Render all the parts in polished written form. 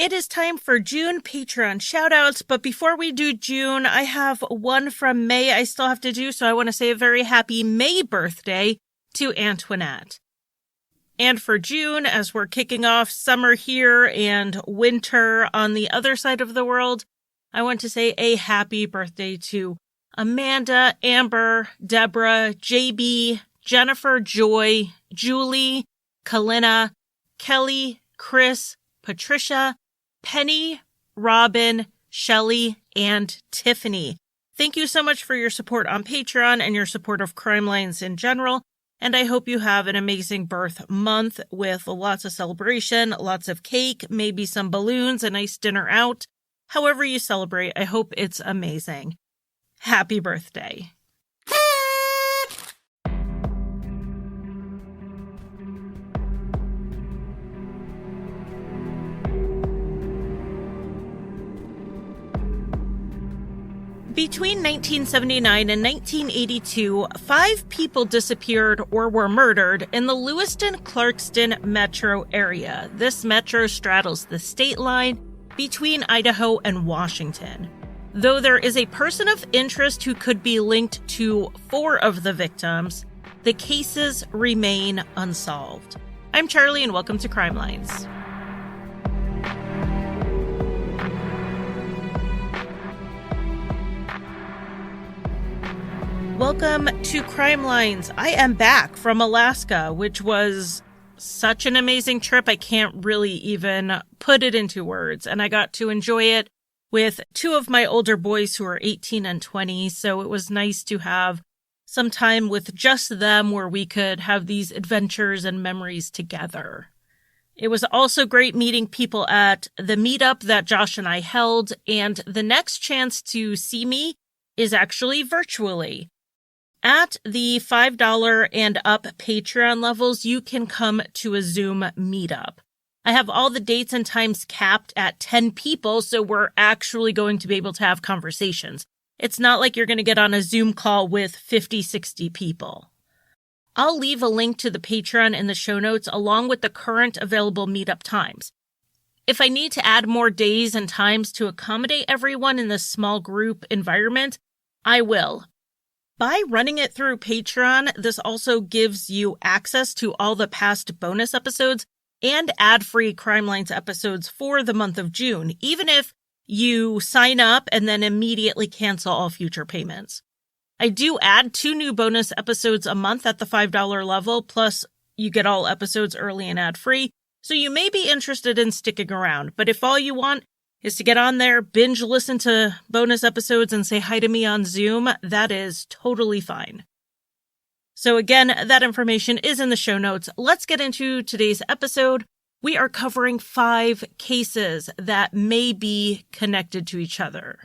It is time for June Patreon shoutouts, but before we do June, I have one from May I still have to do, so I want to say a very happy May birthday to Antoinette. And for June, as we're kicking off summer here and winter on the other side of the world, I want to say a happy birthday to Amanda, Amber, Deborah, JB, Jennifer, Joy, Julie, Kalina, Kelly, Chris, Patricia, Penny, Robin, Shelley, and Tiffany. Thank you so much for your support on Patreon and your support of Crime Lines in general. And I hope you have an amazing birth month with lots of celebration, lots of cake, maybe some balloons, a nice dinner out. However you celebrate, I hope it's amazing. Happy birthday. Between 1979 and 1982, 5 people disappeared or were murdered in the Lewiston-Clarkston metro area. This metro straddles the state line between Idaho and Washington. Though there is a person of interest who could be linked to 4 of the victims, the cases remain unsolved. I'm Charlie and welcome to Crime Lines. Welcome to Crime Lines. I am back from Alaska, which was such an amazing trip. I can't really even put it into words. And I got to enjoy it with 2 of my older boys who are 18 and 20. So it was nice to have some time with just them where we could have these adventures and memories together. It was also great meeting people at the meetup that Josh and I held. And the next chance to see me is actually virtually. At the $5 and up Patreon levels, you can come to a Zoom meetup. I have all the dates and times capped at 10 people, so we're actually going to be able to have conversations. It's not like you're going to get on a Zoom call with 50, 60 people. I'll leave a link to the Patreon in the show notes along with the current available meetup times. If I need to add more days and times to accommodate everyone in this small group environment, I will. By running it through Patreon, this also gives you access to all the past bonus episodes and ad-free Crime Lines episodes for the month of June, even if you sign up and then immediately cancel all future payments. I do add 2 new bonus episodes a month at the $5 level, plus you get all episodes early and ad-free, so you may be interested in sticking around. But if all you want is to get on there, binge listen to bonus episodes, and say hi to me on Zoom, that is totally fine. So again, that information is in the show notes. Let's get into today's episode. We are covering 5 cases that may be connected to each other.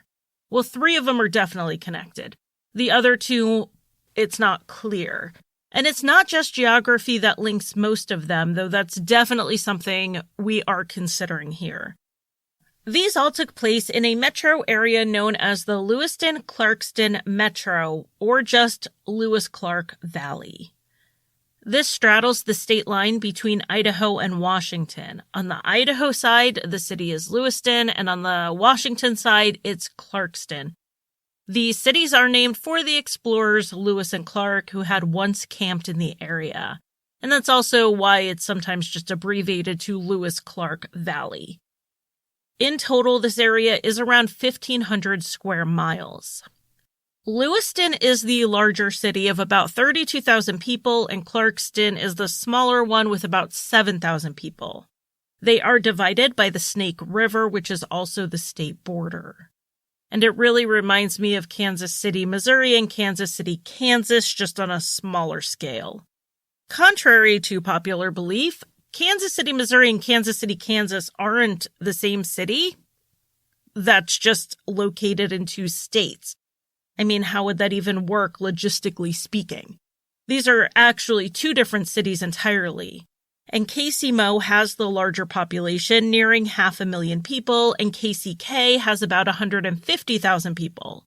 Well, 3 of them are definitely connected. The other 2, it's not clear. And it's not just geography that links most of them, though that's definitely something we are considering here. These all took place in a metro area known as the Lewiston-Clarkston Metro, or just Lewis-Clark Valley. This straddles the state line between Idaho and Washington. On the Idaho side, the city is Lewiston, and on the Washington side, it's Clarkston. The cities are named for the explorers Lewis and Clark, who had once camped in the area. And that's also why it's sometimes just abbreviated to Lewis-Clark Valley. In total, this area is around 1,500 square miles. Lewiston is the larger city of about 32,000 people, and Clarkston is the smaller one with about 7,000 people. They are divided by the Snake River, which is also the state border. And it really reminds me of Kansas City, Missouri, and Kansas City, Kansas, just on a smaller scale. Contrary to popular belief, Kansas City, Missouri and Kansas City, Kansas aren't the same city. That's just located in 2 states. I mean, how would that even work logistically speaking? These are actually 2 different cities entirely. And KCMO has the larger population, nearing 500,000 people, and KCK has about 150,000 people.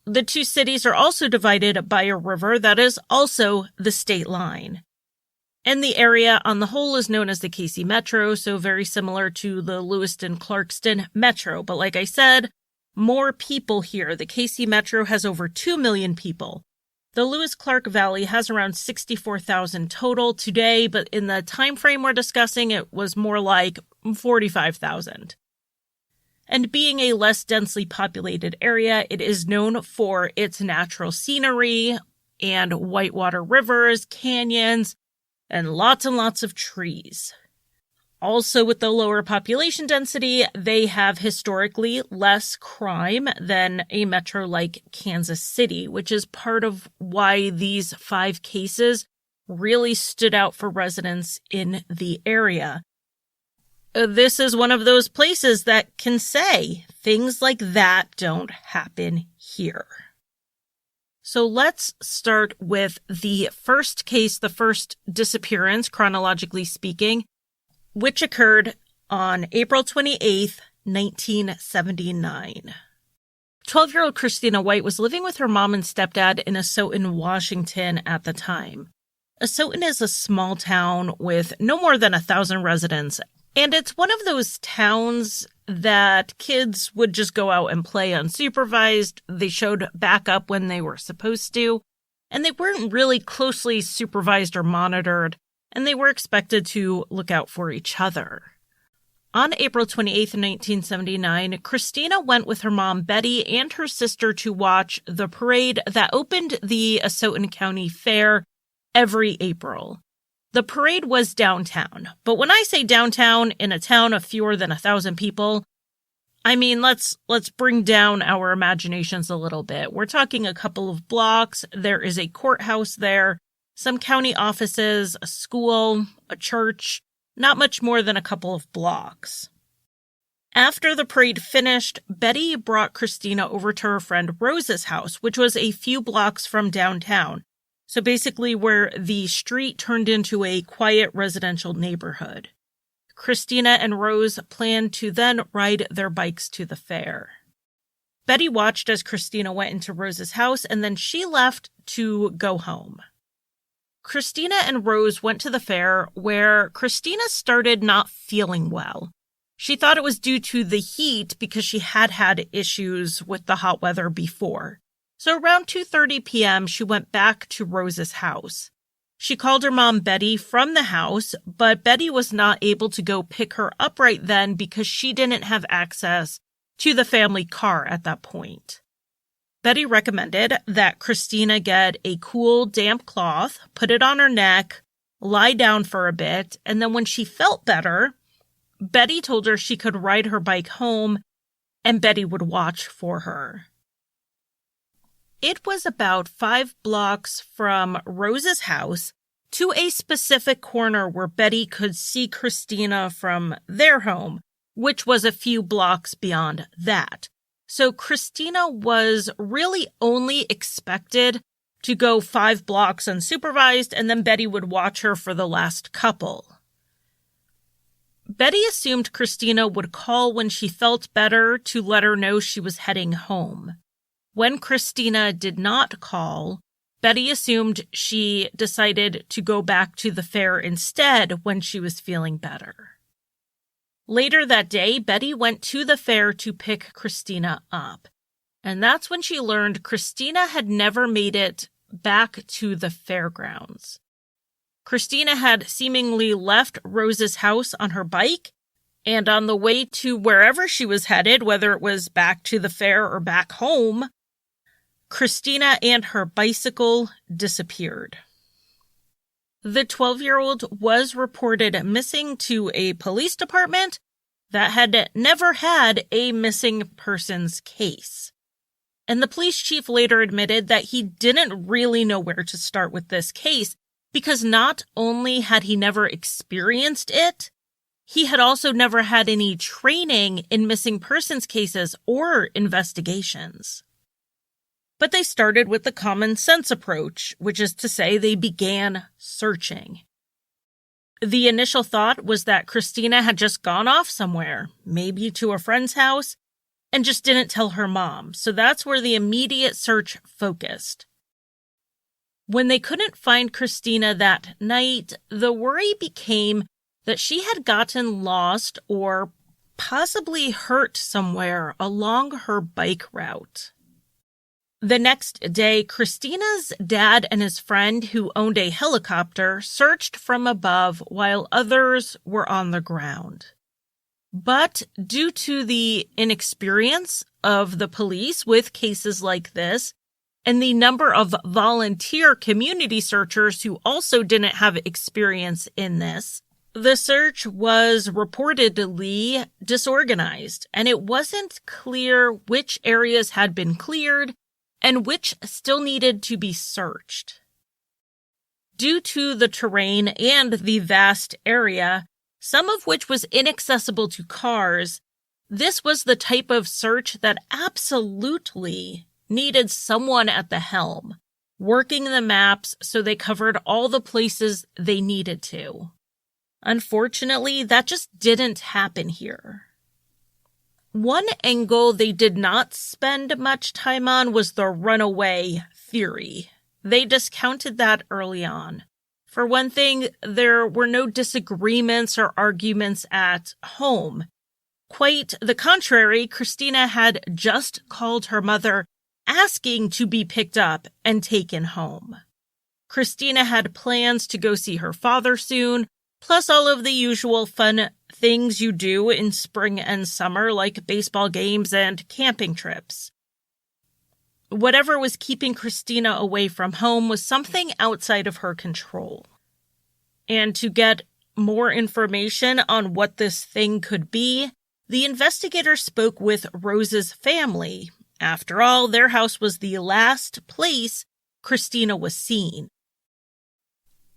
The 2 cities are also divided by a river that is also the state line. And the area on the whole is known as the KC Metro, so very similar to the Lewiston-Clarkston Metro. But like I said, more people here. The KC Metro has over 2 million people. The Lewis-Clark Valley has around 64,000 total today, but in the time frame we're discussing, it was more like 45,000. And being a less densely populated area, it is known for its natural scenery and whitewater rivers, canyons, and lots of trees. Also, with the lower population density, they have historically less crime than a metro like Kansas City, which is part of why these 5 cases really stood out for residents in the area. This is one of those places that can say things like that don't happen here. So let's start with the first case, the first disappearance, chronologically speaking, which occurred on April 28th, 1979. 12-year-old Christina White was living with her mom and stepdad in Asotin, Washington at the time. Asotin is a small town with no more than 1,000 residents, and it's one of those towns that kids would just go out and play unsupervised. They showed back up when they were supposed to, and they weren't really closely supervised or monitored, and they were expected to look out for each other. On April 28th, 1979, Christina went with her mom, Betty, and her sister to watch the parade that opened the Asotin County Fair every April. The parade was downtown, but when I say downtown in a town of fewer than 1,000 people, I mean, let's bring down our imaginations a little bit. We're talking a couple of blocks. There is a courthouse there, some county offices, a school, a church, not much more than a couple of blocks. After the parade finished, Betty brought Christina over to her friend Rose's house, which was a few blocks from downtown. So basically where the street turned into a quiet residential neighborhood. Christina and Rose planned to then ride their bikes to the fair. Betty watched as Christina went into Rose's house, and then she left to go home. Christina and Rose went to the fair, where Christina started not feeling well. She thought it was due to the heat because she had had issues with the hot weather before. So around 2:30 p.m., she went back to Rose's house. She called her mom, Betty, from the house, but Betty was not able to go pick her up right then because she didn't have access to the family car at that point. Betty recommended that Christina get a cool, damp cloth, put it on her neck, lie down for a bit, and then when she felt better, Betty told her she could ride her bike home and Betty would watch for her. It was about 5 blocks from Rose's house to a specific corner where Betty could see Christina from their home, which was a few blocks beyond that. So Christina was really only expected to go 5 blocks unsupervised, and then Betty would watch her for the last couple. Betty assumed Christina would call when she felt better to let her know she was heading home. When Christina did not call, Betty assumed she decided to go back to the fair instead when she was feeling better. Later that day, Betty went to the fair to pick Christina up, and that's when she learned Christina had never made it back to the fairgrounds. Christina had seemingly left Rose's house on her bike, and on the way to wherever she was headed, whether it was back to the fair or back home, Christina and her bicycle disappeared. The 12-year-old was reported missing to a police department that had never had a missing persons case. And the police chief later admitted that he didn't really know where to start with this case because not only had he never experienced it, he had also never had any training in missing persons cases or investigations. But they started with the common sense approach, which is to say they began searching. The initial thought was that Christina had just gone off somewhere, maybe to a friend's house, and just didn't tell her mom. So that's where the immediate search focused. When they couldn't find Christina that night, the worry became that she had gotten lost or possibly hurt somewhere along her bike route. The next day, Christina's dad and his friend, who owned a helicopter, searched from above while others were on the ground. But due to the inexperience of the police with cases like this, and the number of volunteer community searchers who also didn't have experience in this, the search was reportedly disorganized, and it wasn't clear which areas had been cleared and which still needed to be searched. Due to the terrain and the vast area, some of which was inaccessible to cars, this was the type of search that absolutely needed someone at the helm, working the maps so they covered all the places they needed to. Unfortunately, that just didn't happen here. One angle they did not spend much time on was the runaway theory. They discounted that early on. For one thing, there were no disagreements or arguments at home. Quite the contrary, Christina had just called her mother asking to be picked up and taken home. Christina had plans to go see her father soon, plus all of the usual fun things you do in spring and summer, like baseball games and camping trips. Whatever was keeping Christina away from home was something outside of her control. And to get more information on what this thing could be, the investigator spoke with Rose's family. After all, their house was the last place Christina was seen.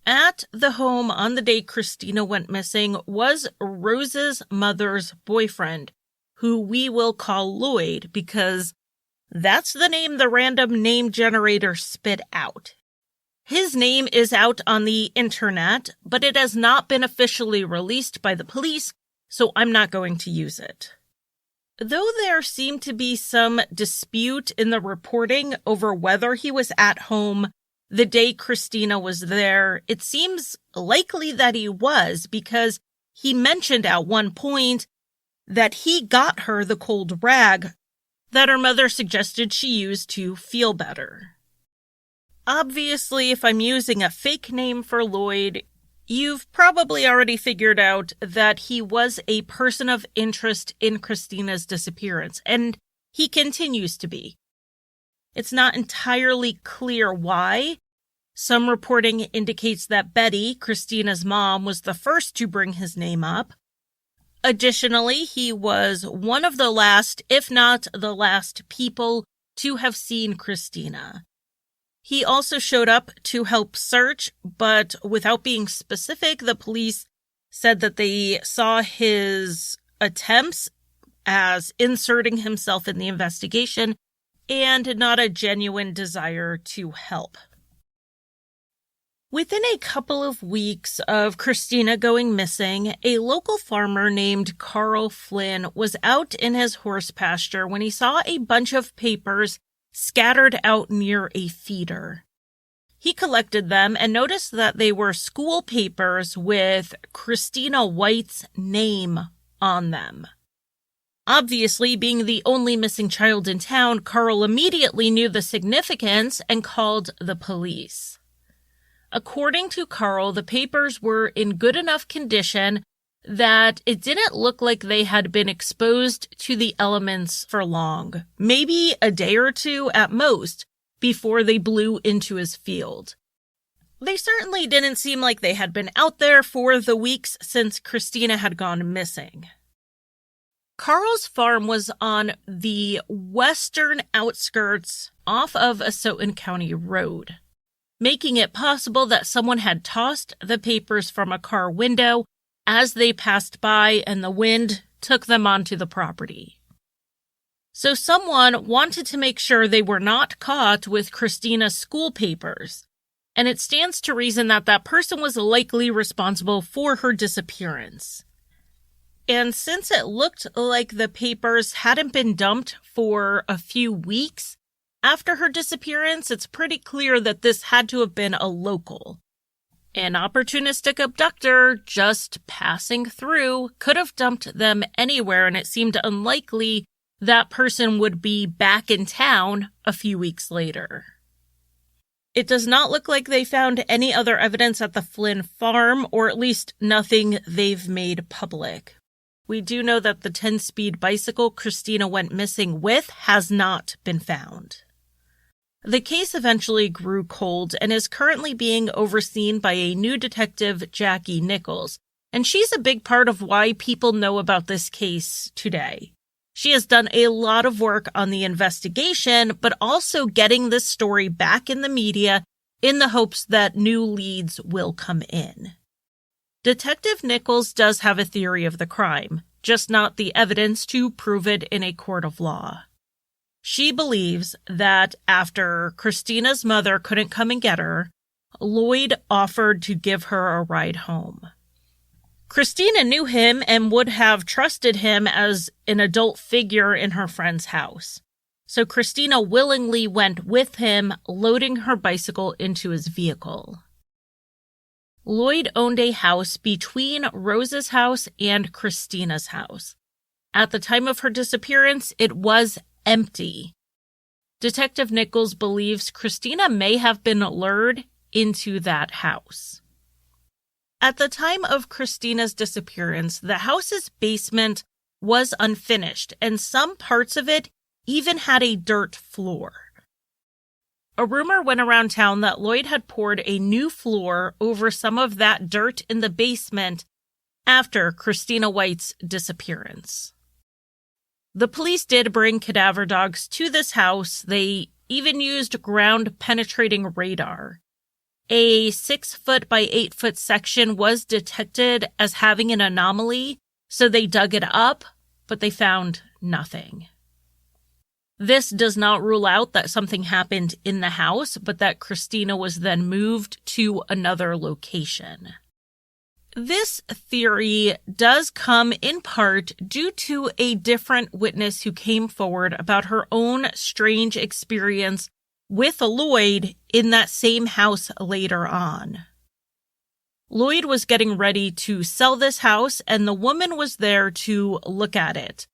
At the home on the day Christina went missing was Rose's mother's boyfriend, who we will call Lloyd because that's the name the random name generator spit out. His name is out on the internet, but it has not been officially released by the police, so I'm not going to use it. Though there seemed to be some dispute in the reporting over whether he was at home the day Christina was there, it seems likely that he was because he mentioned at one point that he got her the cold rag that her mother suggested she use to feel better. Obviously, if I'm using a fake name for Lloyd, you've probably already figured out that he was a person of interest in Christina's disappearance, and he continues to be. It's not entirely clear why. Some reporting indicates that Betty, Christina's mom, was the first to bring his name up. Additionally, he was one of the last, if not the last, people to have seen Christina. He also showed up to help search, but without being specific, the police said that they saw his attempts as inserting himself in the investigation and not a genuine desire to help. Within a couple of weeks of Christina going missing, a local farmer named Carl Flynn was out in his horse pasture when he saw a bunch of papers scattered out near a feeder. He collected them and noticed that they were school papers with Christina White's name on them. Obviously, being the only missing child in town, Carl immediately knew the significance and called the police. According to Carl, the papers were in good enough condition that it didn't look like they had been exposed to the elements for long, maybe a day or two at most, before they blew into his field. They certainly didn't seem like they had been out there for the weeks since Christina had gone missing. Carl's farm was on the western outskirts off of Asotin County Road, making it possible that someone had tossed the papers from a car window as they passed by and the wind took them onto the property. So someone wanted to make sure they were not caught with Christina's school papers, and it stands to reason that that person was likely responsible for her disappearance. And since it looked like the papers hadn't been dumped for a few weeks, After her disappearance, it's pretty clear that this had to have been a local. An opportunistic abductor just passing through could have dumped them anywhere, and it seemed unlikely that person would be back in town a few weeks later. It does not look like they found any other evidence at the Flynn farm, or at least nothing they've made public. We do know that the 10-speed bicycle Christina went missing with has not been found. The case eventually grew cold and is currently being overseen by a new detective, Jackie Nichols, and she's a big part of why people know about this case today. She has done a lot of work on the investigation, but also getting this story back in the media in the hopes that new leads will come in. Detective Nichols does have a theory of the crime, just not the evidence to prove it in a court of law. She believes that after Christina's mother couldn't come and get her, Lloyd offered to give her a ride home. Christina knew him and would have trusted him as an adult figure in her friend's house. So Christina willingly went with him, loading her bicycle into his vehicle. Lloyd owned a house between Rose's house and Christina's house. At the time of her disappearance, it was empty. Detective Nichols believes Christina may have been lured into that house. At the time of Christina's disappearance, the house's basement was unfinished, and some parts of it even had a dirt floor. A rumor went around town that Lloyd had poured a new floor over some of that dirt in the basement after Christina White's disappearance. The police did bring cadaver dogs to this house. They even used ground-penetrating radar. A 6-foot by 8-foot section was detected as having an anomaly, so they dug it up, but they found nothing. This does not rule out that something happened in the house, but that Christina was then moved to another location. This theory does come in part due to a different witness who came forward about her own strange experience with Lloyd in that same house later on. Lloyd was getting ready to sell this house, and the woman was there to look at it.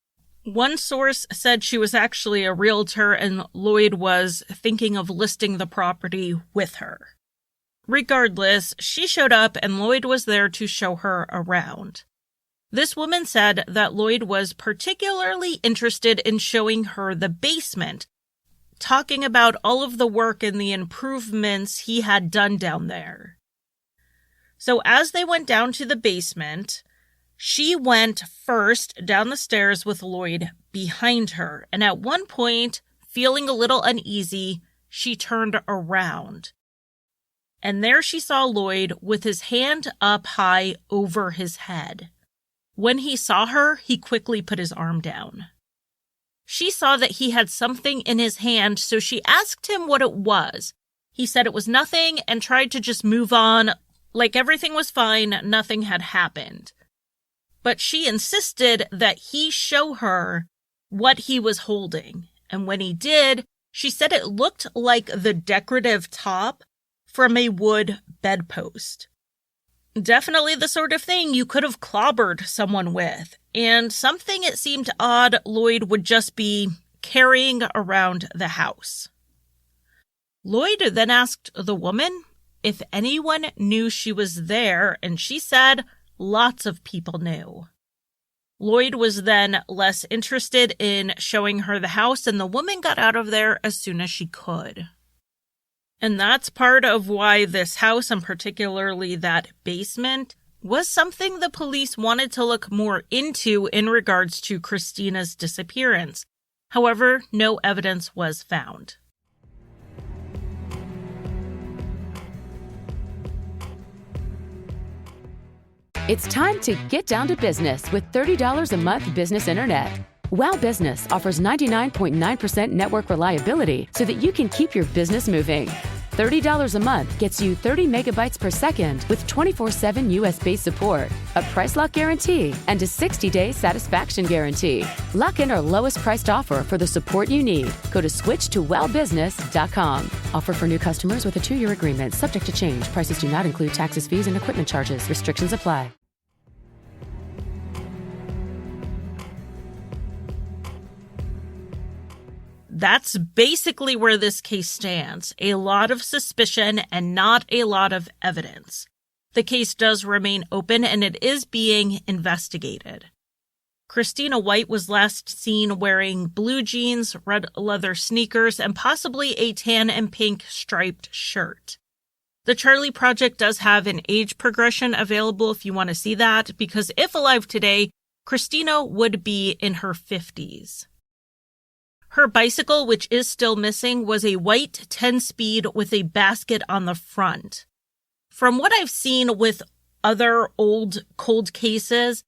One source said she was actually a realtor and Lloyd was thinking of listing the property with her. Regardless, she showed up and Lloyd was there to show her around. This woman said that Lloyd was particularly interested in showing her the basement, talking about all of the work and the improvements he had done down there. So as they went down to the basement, she went first down the stairs with Lloyd behind her, and at one point, feeling a little uneasy, she turned around. And there she saw Lloyd with his hand up high over his head. When he saw her, he quickly put his arm down. She saw that he had something in his hand, so she asked him what it was. He said it was nothing and tried to just move on, like everything was fine, nothing had happened. But she insisted that he show her what he was holding, and when he did, she said it looked like the decorative top from a wood bedpost. Definitely the sort of thing you could have clobbered someone with, and something it seemed odd Lloyd would just be carrying around the house. Lloyd then asked the woman if anyone knew she was there, and she said lots of people knew. Lloyd was then less interested in showing her the house, and the woman got out of there as soon as she could. And that's part of why this house, and particularly that basement, was something the police wanted to look more into in regards to Christina's disappearance. However, no evidence was found. It's time to get down to business with $30 a month business internet. Wow Business offers 99.9% network reliability so that you can keep your business moving. $30 a month gets you 30 megabytes per second with 24/7 US-based support, a price lock guarantee, and a 60-day satisfaction guarantee. Lock in our lowest priced offer for the support you need. Go to switchtowellbusiness.com. Offer for new customers with a 2-year agreement, subject to change. Prices do not include taxes, fees, and equipment charges. Restrictions apply. That's basically where this case stands. A lot of suspicion and not a lot of evidence. The case does remain open and it is being investigated. Christina White was last seen wearing blue jeans, red leather sneakers, and possibly a tan and pink striped shirt. The Charlie Project does have an age progression available if you want to see that, because if alive today, Christina would be in her 50s. Her bicycle, which is still missing, was a white 10-speed with a basket on the front. From what I've seen with other old cold cases,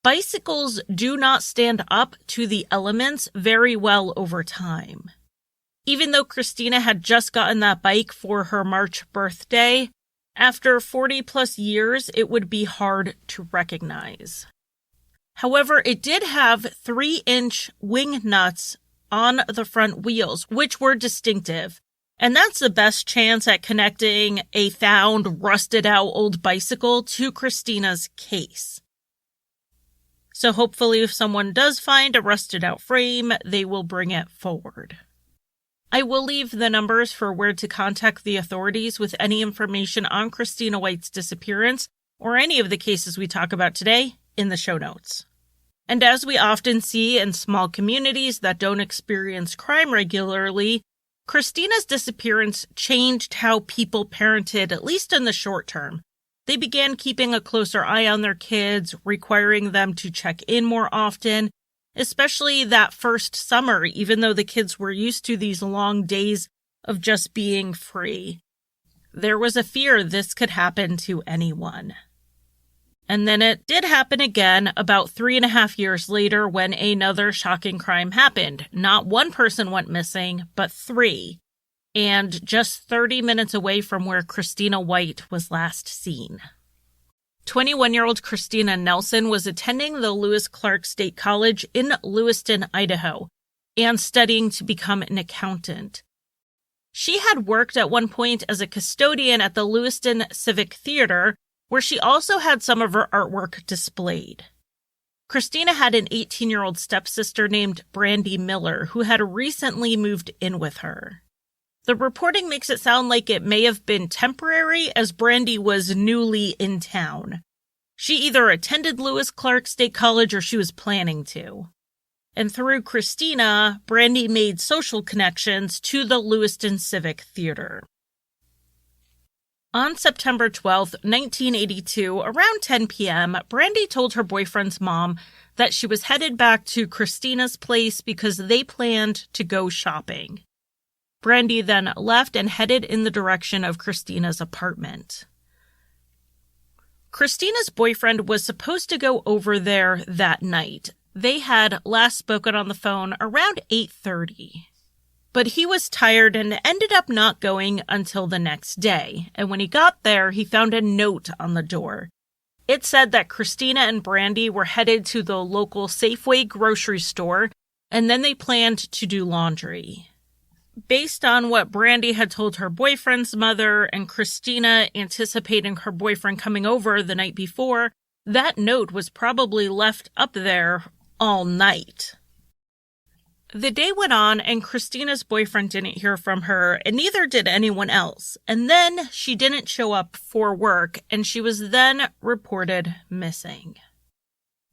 bicycles do not stand up to the elements very well over time. Even though Christina had just gotten that bike for her March birthday, after 40-plus years, it would be hard to recognize. However, it did have 3-inch wing nuts on the front wheels, which were distinctive. And that's the best chance at connecting a found, rusted-out old bicycle to Christina's case. So hopefully if someone does find a rusted-out frame, they will bring it forward. I will leave the numbers for where to contact the authorities with any information on Christina White's disappearance or any of the cases we talk about today in the show notes. And as we often see in small communities that don't experience crime regularly, Christina's disappearance changed how people parented, at least in the short term. They began keeping a closer eye on their kids, requiring them to check in more often, especially that first summer, even though the kids were used to these long days of just being free. There was a fear this could happen to anyone. And then it did happen again about 3.5 years later when another shocking crime happened. Not one person went missing, but 3. And just 30 minutes away from where Christina White was last seen. 21-year-old Christina Nelson was attending the Lewis-Clark State College in Lewiston, Idaho, and studying to become an accountant. She had worked at one point as a custodian at the Lewiston Civic Theater, where she also had some of her artwork displayed. Christina had an 18-year-old stepsister named Brandy Miller, who had recently moved in with her. The reporting makes it sound like it may have been temporary, as Brandy was newly in town. She either attended Lewis-Clark State College or she was planning to. And through Christina, Brandy made social connections to the Lewiston Civic Theater. On September 12, 1982, around 10 p.m., Brandy told her boyfriend's mom that she was headed back to Christina's place because they planned to go shopping. Brandy then left and headed in the direction of Christina's apartment. Christina's boyfriend was supposed to go over there that night. They had last spoken on the phone around 8:30. But he was tired and ended up not going until the next day. And when he got there, he found a note on the door. It said that Christina and Brandy were headed to the local Safeway grocery store, and then they planned to do laundry. Based on what Brandy had told her boyfriend's mother and Christina anticipating her boyfriend coming over the night before, that note was probably left up there all night. The day went on and Christina's boyfriend didn't hear from her, and neither did anyone else. And then she didn't show up for work, and she was then reported missing.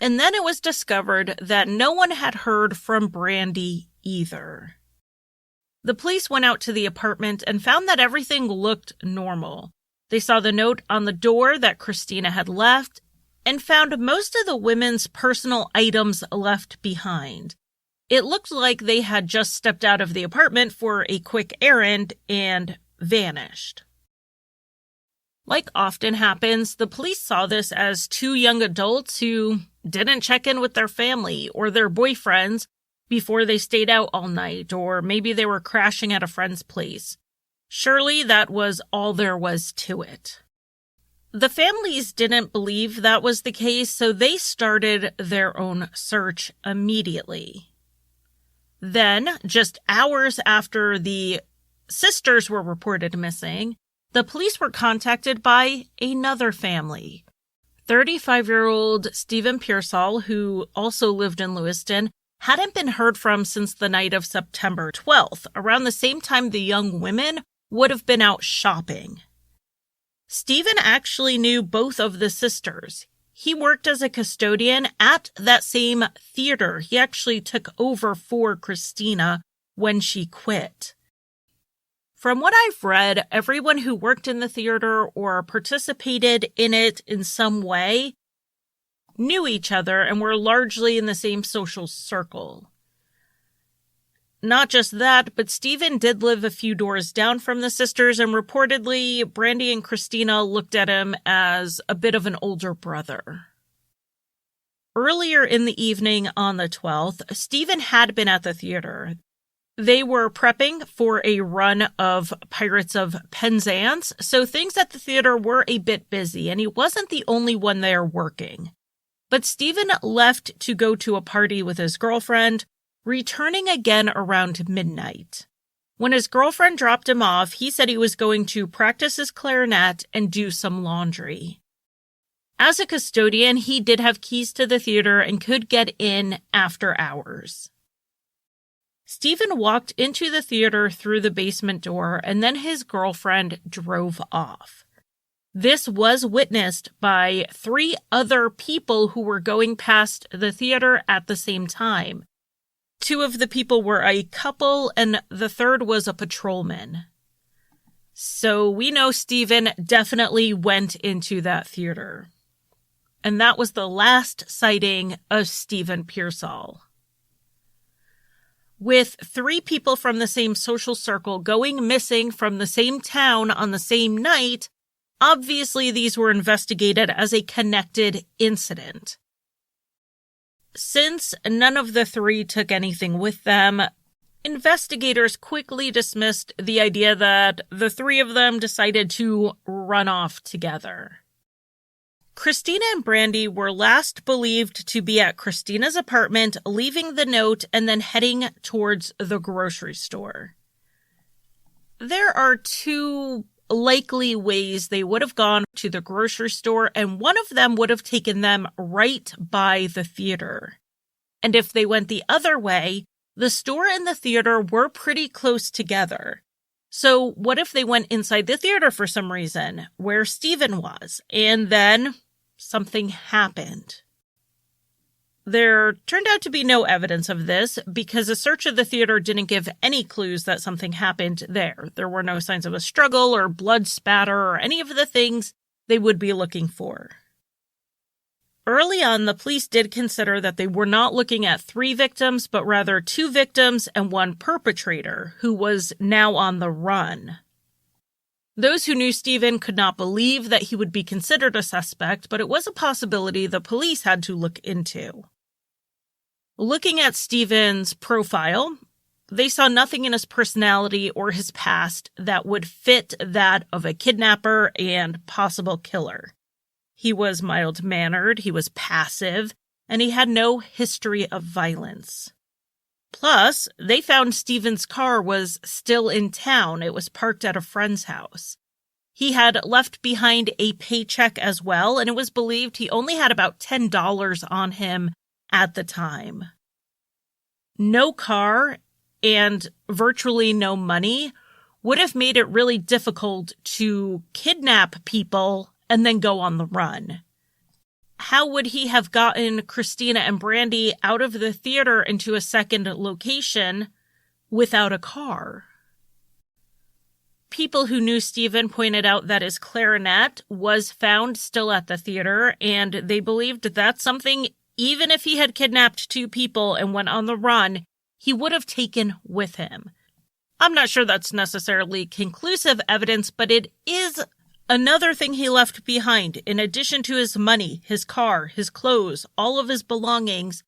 And then it was discovered that no one had heard from Brandy either. The police went out to the apartment and found that everything looked normal. They saw the note on the door that Christina had left and found most of the women's personal items left behind. It looked like they had just stepped out of the apartment for a quick errand and vanished. Like often happens, the police saw this as 2 young adults who didn't check in with their family or their boyfriends before they stayed out all night, or maybe they were crashing at a friend's place. Surely that was all there was to it. The families didn't believe that was the case, so they started their own search immediately. Then, just hours after the sisters were reported missing, the police were contacted by another family. 35-year-old Stephen Pearsall, who also lived in Lewiston, hadn't been heard from since the night of September 12th, around the same time the young women would have been out shopping. Stephen actually knew both of the sisters. He worked as a custodian at that same theater. He actually took over for Christina when she quit. From what I've read, everyone who worked in the theater or participated in it in some way knew each other and were largely in the same social circle. Not just that, but Stephen did live a few doors down from the sisters, and reportedly, Brandy and Christina looked at him as a bit of an older brother. Earlier in the evening on the 12th, Stephen had been at the theater. They were prepping for a run of Pirates of Penzance, so things at the theater were a bit busy, and he wasn't the only one there working. But Stephen left to go to a party with his girlfriend, returning again around midnight. When his girlfriend dropped him off, he said he was going to practice his clarinet and do some laundry. As a custodian, he did have keys to the theater and could get in after hours. Stephen walked into the theater through the basement door, and then his girlfriend drove off. This was witnessed by 3 other people who were going past the theater at the same time. 2 of the people were a couple, and the third was a patrolman. So we know Stephen definitely went into that theater. And that was the last sighting of Stephen Pearsall. With 3 people from the same social circle going missing from the same town on the same night, obviously these were investigated as a connected incident. Since none of the 3 took anything with them, investigators quickly dismissed the idea that the 3 of them decided to run off together. Christina and Brandy were last believed to be at Christina's apartment, leaving the note and then heading towards the grocery store. There are 2 likely ways they would have gone to the grocery store, and one of them would have taken them right by the theater. And if they went the other way, the store and the theater were pretty close together. So what if they went inside the theater for some reason, where Stephen was, and then something happened? There turned out to be no evidence of this because a search of the theater didn't give any clues that something happened there. There were no signs of a struggle or blood spatter or any of the things they would be looking for. Early on, the police did consider that they were not looking at 3 victims, but rather 2 victims and 1 perpetrator who was now on the run. Those who knew Stephen could not believe that he would be considered a suspect, but it was a possibility the police had to look into. Looking at Stephen's profile, they saw nothing in his personality or his past that would fit that of a kidnapper and possible killer. He was mild-mannered, he was passive, and he had no history of violence. Plus, they found Stephen's car was still in town. It was parked at a friend's house. He had left behind a paycheck as well, and it was believed he only had about $10 on him at the time. No car and virtually no money would have made it really difficult to kidnap people and then go on the run. How would he have gotten Christina and Brandy out of the theater into a second location without a car? People who knew Stephen pointed out that his clarinet was found still at the theater, and they believed that's something, even if he had kidnapped 2 people and went on the run, he would have taken with him. I'm not sure that's necessarily conclusive evidence, but it is another thing he left behind, in addition to his money, his car, his clothes, all of his belongings,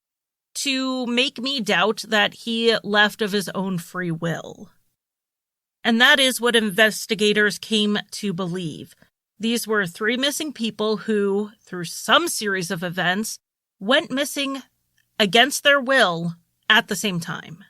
to make me doubt that he left of his own free will. And that is what investigators came to believe. These were 3 missing people who, through some series of events, went missing against their will at the same time.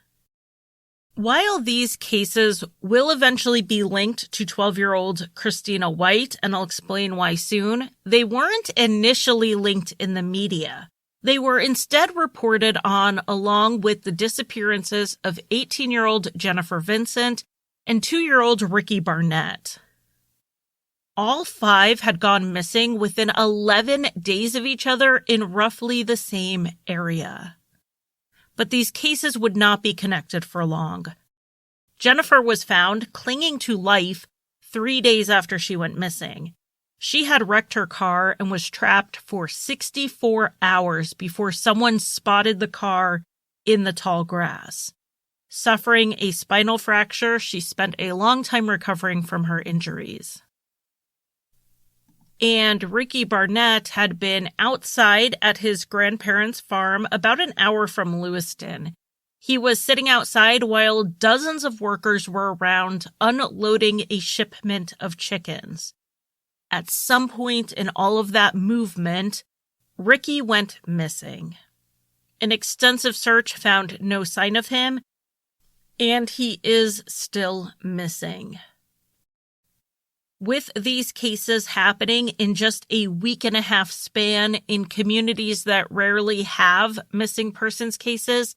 While these cases will eventually be linked to 12-year-old Christina White, and I'll explain why soon, they weren't initially linked in the media. They were instead reported on along with the disappearances of 18-year-old Jennifer Vincent and 2-year-old Ricky Barnett. All 5 had gone missing within 11 days of each other in roughly the same area. But these cases would not be connected for long. Jennifer was found clinging to life 3 days after she went missing. She had wrecked her car and was trapped for 64 hours before someone spotted the car in the tall grass. Suffering a spinal fracture, she spent a long time recovering from her injuries. And Ricky Barnett had been outside at his grandparents' farm about an hour from Lewiston. He was sitting outside while dozens of workers were around unloading a shipment of chickens. At some point in all of that movement, Ricky went missing. An extensive search found no sign of him, and he is still missing. With these cases happening in just a week-and-a-half span in communities that rarely have missing persons cases,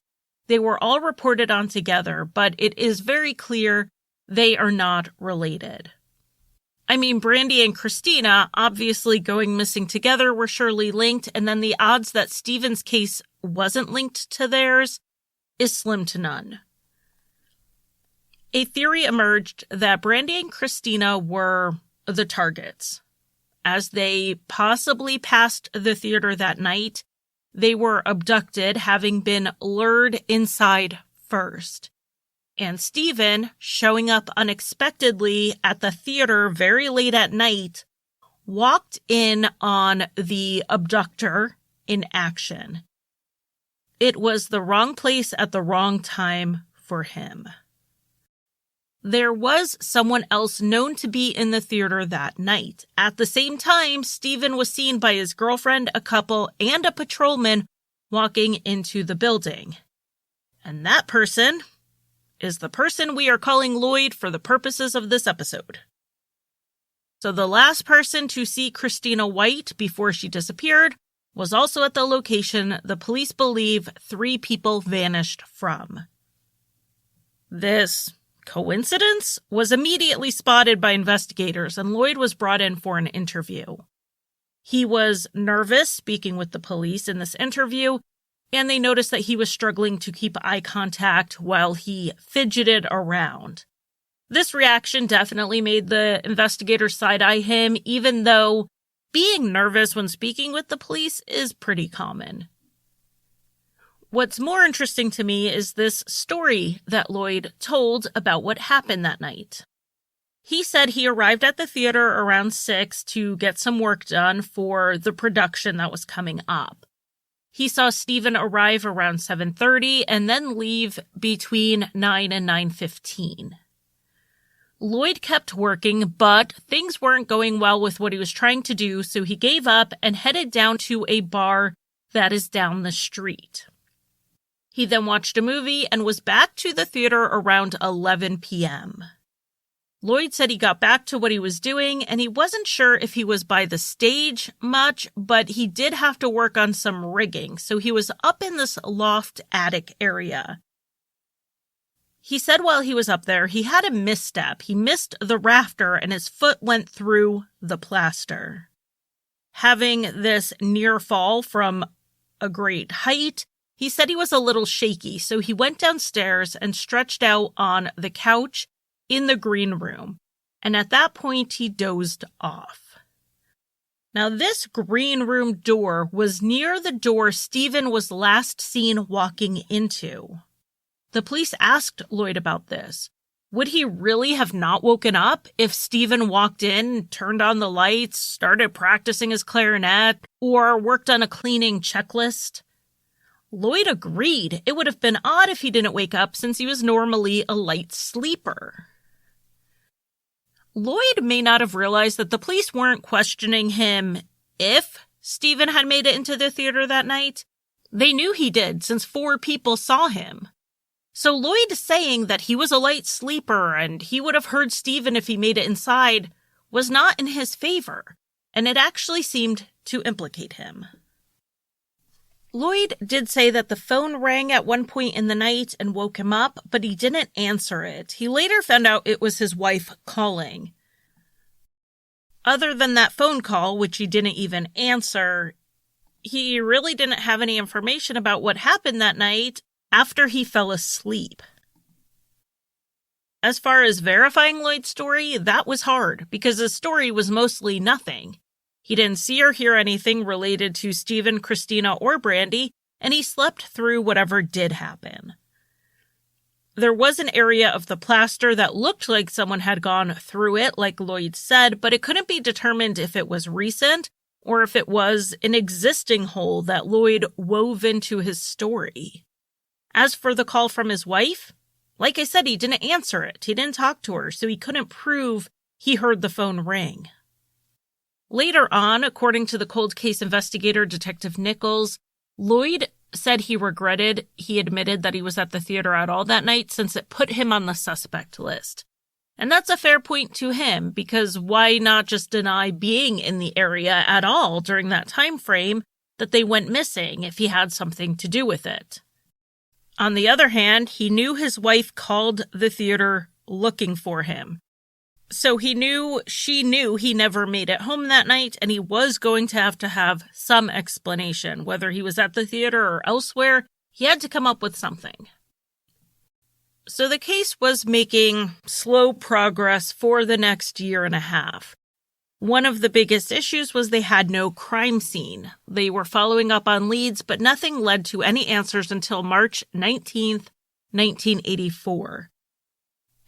they were all reported on together, but it is very clear they are not related. I mean, Brandy and Christina obviously going missing together were surely linked, and then the odds that Stephen's case wasn't linked to theirs is slim to none. A theory emerged that Brandy and Christina were the targets. As they possibly passed the theater that night, they were abducted, having been lured inside first. And Stephen, showing up unexpectedly at the theater very late at night, walked in on the abductor in action. It was the wrong place at the wrong time for him. There was someone else known to be in the theater that night. At the same time, Stephen was seen by his girlfriend, a couple, and a patrolman walking into the building. And that person is the person we are calling Lloyd for the purposes of this episode. So the last person to see Christina White before she disappeared was also at the location the police believe 3 people vanished from. This coincidence was immediately spotted by investigators, and Lloyd was brought in for an interview. He was nervous speaking with the police in this interview, and they noticed that he was struggling to keep eye contact while he fidgeted around. This reaction definitely made the investigators side-eye him, even though being nervous when speaking with the police is pretty common. What's more interesting to me is this story that Lloyd told about what happened that night. He said he arrived at the theater around 6 to get some work done for the production that was coming up. He saw Stephen arrive around 7:30 and then leave between 9 and 9:15. Lloyd kept working, but things weren't going well with what he was trying to do, so he gave up and headed down to a bar that is down the street. He then watched a movie and was back to the theater around 11 p.m. Lloyd said he got back to what he was doing, and he wasn't sure if he was by the stage much, but he did have to work on some rigging, so he was up in this loft attic area. He said while he was up there, he had a misstep. He missed the rafter, and his foot went through the plaster. Having this near fall from a great height, he said he was a little shaky, so he went downstairs and stretched out on the couch in the green room, and at that point he dozed off. Now this green room door was near the door Stephen was last seen walking into. The police asked Lloyd about this. Would he really have not woken up if Stephen walked in, turned on the lights, started practicing his clarinet, or worked on a cleaning checklist? Lloyd agreed. It would have been odd if he didn't wake up since he was normally a light sleeper. Lloyd may not have realized that the police weren't questioning him if Stephen had made it into the theater that night. They knew he did, since 4 people saw him. So Lloyd saying that he was a light sleeper and he would have heard Stephen if he made it inside was not in his favor, and it actually seemed to implicate him. Lloyd did say that the phone rang at one point in the night and woke him up, but he didn't answer it. He later found out it was his wife calling. Other than that phone call, which he didn't even answer, he really didn't have any information about what happened that night after he fell asleep. As far as verifying Lloyd's story, that was hard because his story was mostly nothing. He didn't see or hear anything related to Stephen, Christina, or Brandy, and he slept through whatever did happen. There was an area of the plaster that looked like someone had gone through it, like Lloyd said, but it couldn't be determined if it was recent or if it was an existing hole that Lloyd wove into his story. As for the call from his wife, like I said, he didn't answer it. He didn't talk to her, so he couldn't prove he heard the phone ring. Later on, according to the cold case investigator, Detective Nichols, Lloyd said he regretted he admitted that he was at the theater at all that night since it put him on the suspect list. And that's a fair point to him, because why not just deny being in the area at all during that time frame that they went missing if he had something to do with it? On the other hand, he knew his wife called the theater looking for him. So she knew he never made it home that night, and he was going to have some explanation. Whether he was at the theater or elsewhere, he had to come up with something. So the case was making slow progress for the next year and a half. One of the biggest issues was they had no crime scene. They were following up on leads, but nothing led to any answers until March 19th, 1984.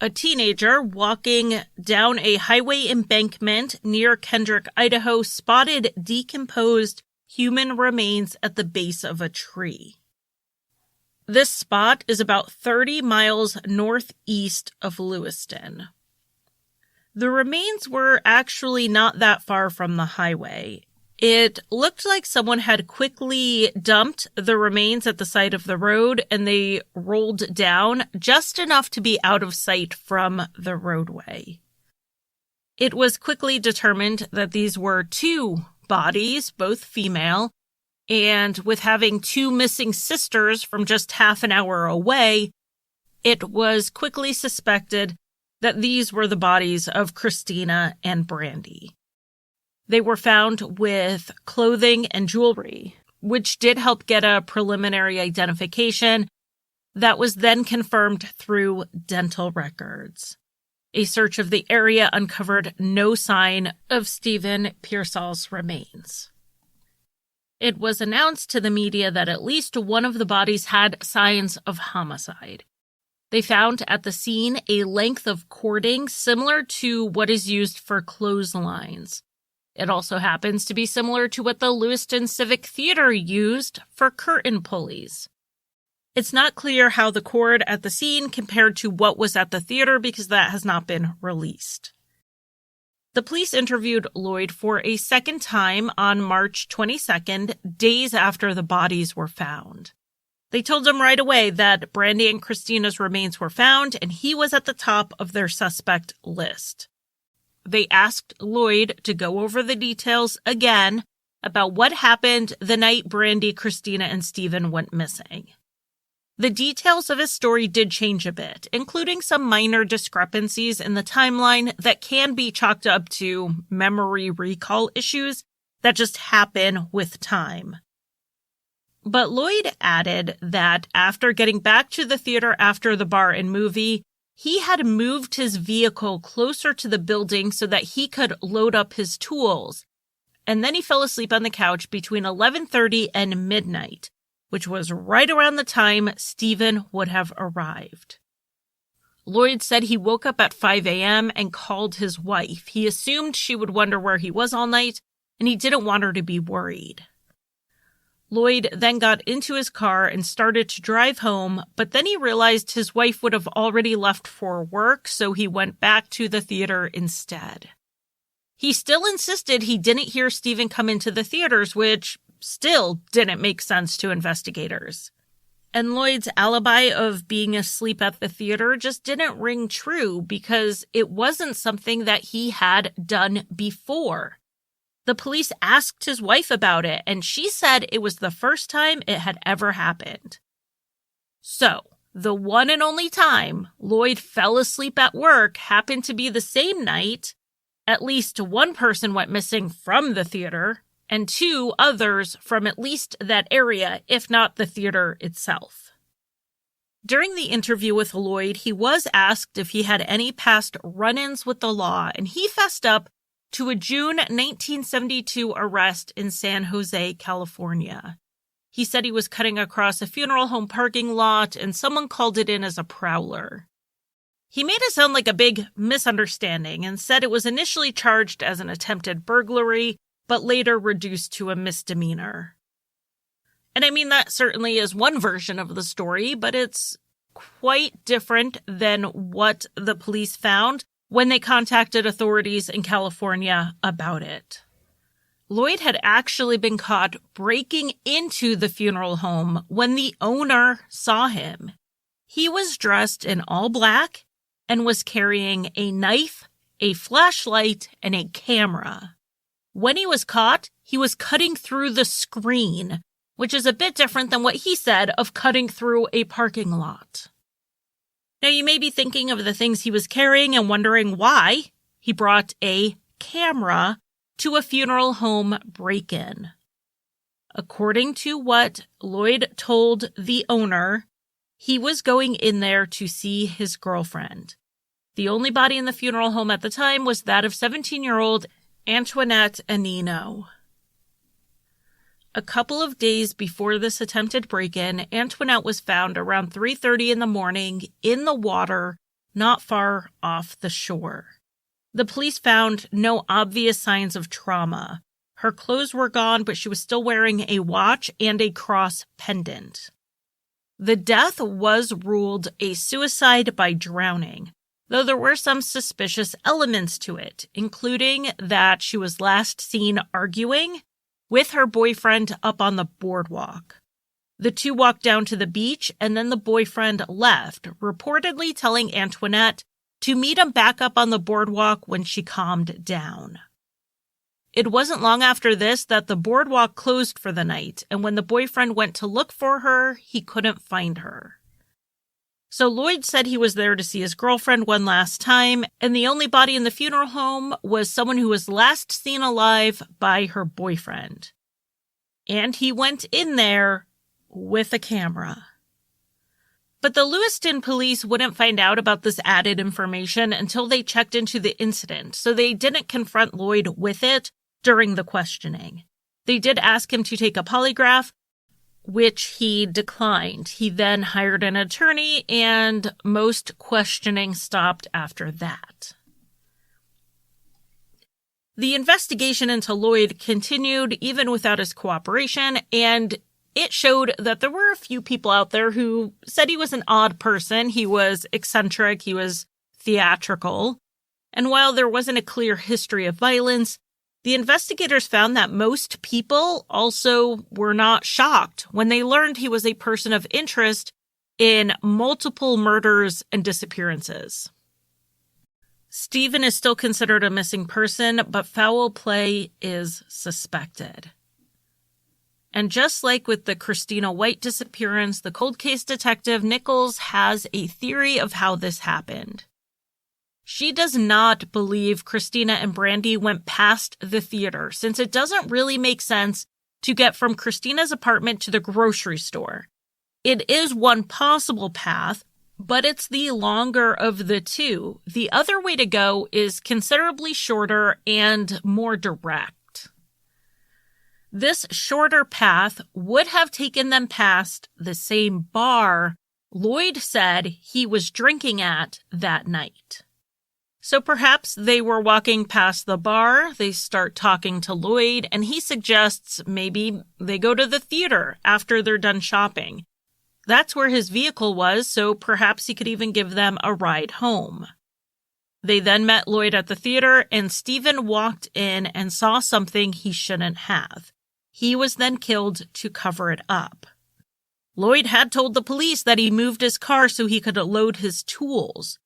A teenager walking down a highway embankment near Kendrick, Idaho, spotted decomposed human remains at the base of a tree. This spot is about 30 miles northeast of Lewiston. The remains were actually not that far from the highway. It looked like someone had quickly dumped the remains at the side of the road, and they rolled down just enough to be out of sight from the roadway. It was quickly determined that these were 2 bodies, both female, and with having 2 missing sisters from just half an hour away, it was quickly suspected that these were the bodies of Christina and Brandy. They were found with clothing and jewelry, which did help get a preliminary identification that was then confirmed through dental records. A search of the area uncovered no sign of Stephen Pearsall's remains. It was announced to the media that at least one of the bodies had signs of homicide. They found at the scene a length of cording similar to what is used for clotheslines. It also happens to be similar to what the Lewiston Civic Theater used for curtain pulleys. It's not clear how the cord at the scene compared to what was at the theater because that has not been released. The police interviewed Lloyd for a second time on March 22nd, days after the bodies were found. They told him right away that Brandy and Christina's remains were found, and he was at the top of their suspect list. They asked Lloyd to go over the details again about what happened the night Brandy, Christina, and Stephen went missing. The details of his story did change a bit, including some minor discrepancies in the timeline that can be chalked up to memory recall issues that just happen with time. But Lloyd added that after getting back to the theater after the bar and movie, he had moved his vehicle closer to the building so that he could load up his tools, and then he fell asleep on the couch between 11:30 and midnight, which was right around the time Stephen would have arrived. Lloyd said he woke up at 5 a.m. and called his wife. He assumed she would wonder where he was all night, and he didn't want her to be worried. Lloyd then got into his car and started to drive home, but then he realized his wife would have already left for work, so he went back to the theater instead. He still insisted he didn't hear Stephen come into the theaters, which still didn't make sense to investigators. And Lloyd's alibi of being asleep at the theater just didn't ring true because it wasn't something that he had done before. The police asked his wife about it, and she said it was the first time it had ever happened. So, the one and only time Lloyd fell asleep at work happened to be the same night. At least one person went missing from the theater, and 2 others from at least that area, if not the theater itself. During the interview with Lloyd, he was asked if he had any past run-ins with the law, and he fessed up to a June 1972 arrest in San Jose, California. He said he was cutting across a funeral home parking lot, and someone called it in as a prowler. He made it sound like a big misunderstanding and said it was initially charged as an attempted burglary, but later reduced to a misdemeanor. And I mean, that certainly is one version of the story, but it's quite different than what the police found when they contacted authorities in California about it. Lloyd had actually been caught breaking into the funeral home when the owner saw him. He was dressed in all black and was carrying a knife, a flashlight, and a camera. When he was caught, he was cutting through the screen, which is a bit different than what he said of cutting through a parking lot. Now, you may be thinking of the things he was carrying and wondering why he brought a camera to a funeral home break-in. According to what Lloyd told the owner, he was going in there to see his girlfriend. The only body in the funeral home at the time was that of 17-year-old Antoinette Anino. A couple of days before this attempted break-in, Antoinette was found around 3:30 in the morning in the water not far off the shore. The police found no obvious signs of trauma. Her clothes were gone, but she was still wearing a watch and a cross pendant. The death was ruled a suicide by drowning, though there were some suspicious elements to it, including that she was last seen arguing with her boyfriend up on the boardwalk. The 2 walked down to the beach, and then the boyfriend left, reportedly telling Antoinette to meet him back up on the boardwalk when she calmed down. It wasn't long after this that the boardwalk closed for the night, and when the boyfriend went to look for her, he couldn't find her. So Lloyd said he was there to see his girlfriend one last time, and the only body in the funeral home was someone who was last seen alive by her boyfriend. And he went in there with a camera. But the Lewiston police wouldn't find out about this added information until they checked into the incident, so they didn't confront Lloyd with it during the questioning. They did ask him to take a polygraph, which he declined. He then hired an attorney, and most questioning stopped after that. The investigation into Lloyd continued even without his cooperation, and it showed that there were a few people out there who said he was an odd person. He was eccentric, he was theatrical, and while there wasn't a clear history of violence, the investigators found that most people also were not shocked when they learned he was a person of interest in multiple murders and disappearances. Stephen is still considered a missing person, but foul play is suspected. And just like with the Christina White disappearance, the cold case detective Nichols has a theory of how this happened. She does not believe Christina and Brandy went past the theater, since it doesn't really make sense to get from Christina's apartment to the grocery store. It is one possible path, but it's the longer of the two. The other way to go is considerably shorter and more direct. This shorter path would have taken them past the same bar Lloyd said he was drinking at that night. So perhaps they were walking past the bar, they start talking to Lloyd, and he suggests maybe they go to the theater after they're done shopping. That's where his vehicle was, so perhaps he could even give them a ride home. They then met Lloyd at the theater, and Stephen walked in and saw something he shouldn't have. He was then killed to cover it up. Lloyd had told the police that he moved his car so he could load his tools.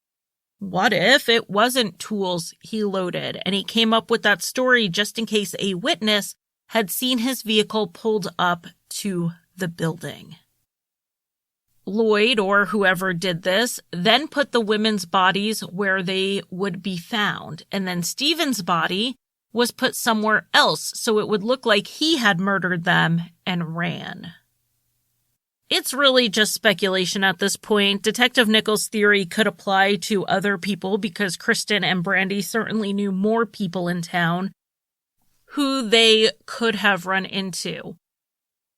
What if it wasn't tools he loaded, and he came up with that story just in case a witness had seen his vehicle pulled up to the building? Lloyd, or whoever did this, then put the women's bodies where they would be found, and then Stephen's body was put somewhere else so it would look like he had murdered them and ran. It's really just speculation at this point. Detective Nichols' theory could apply to other people because Kristen and Brandy certainly knew more people in town who they could have run into.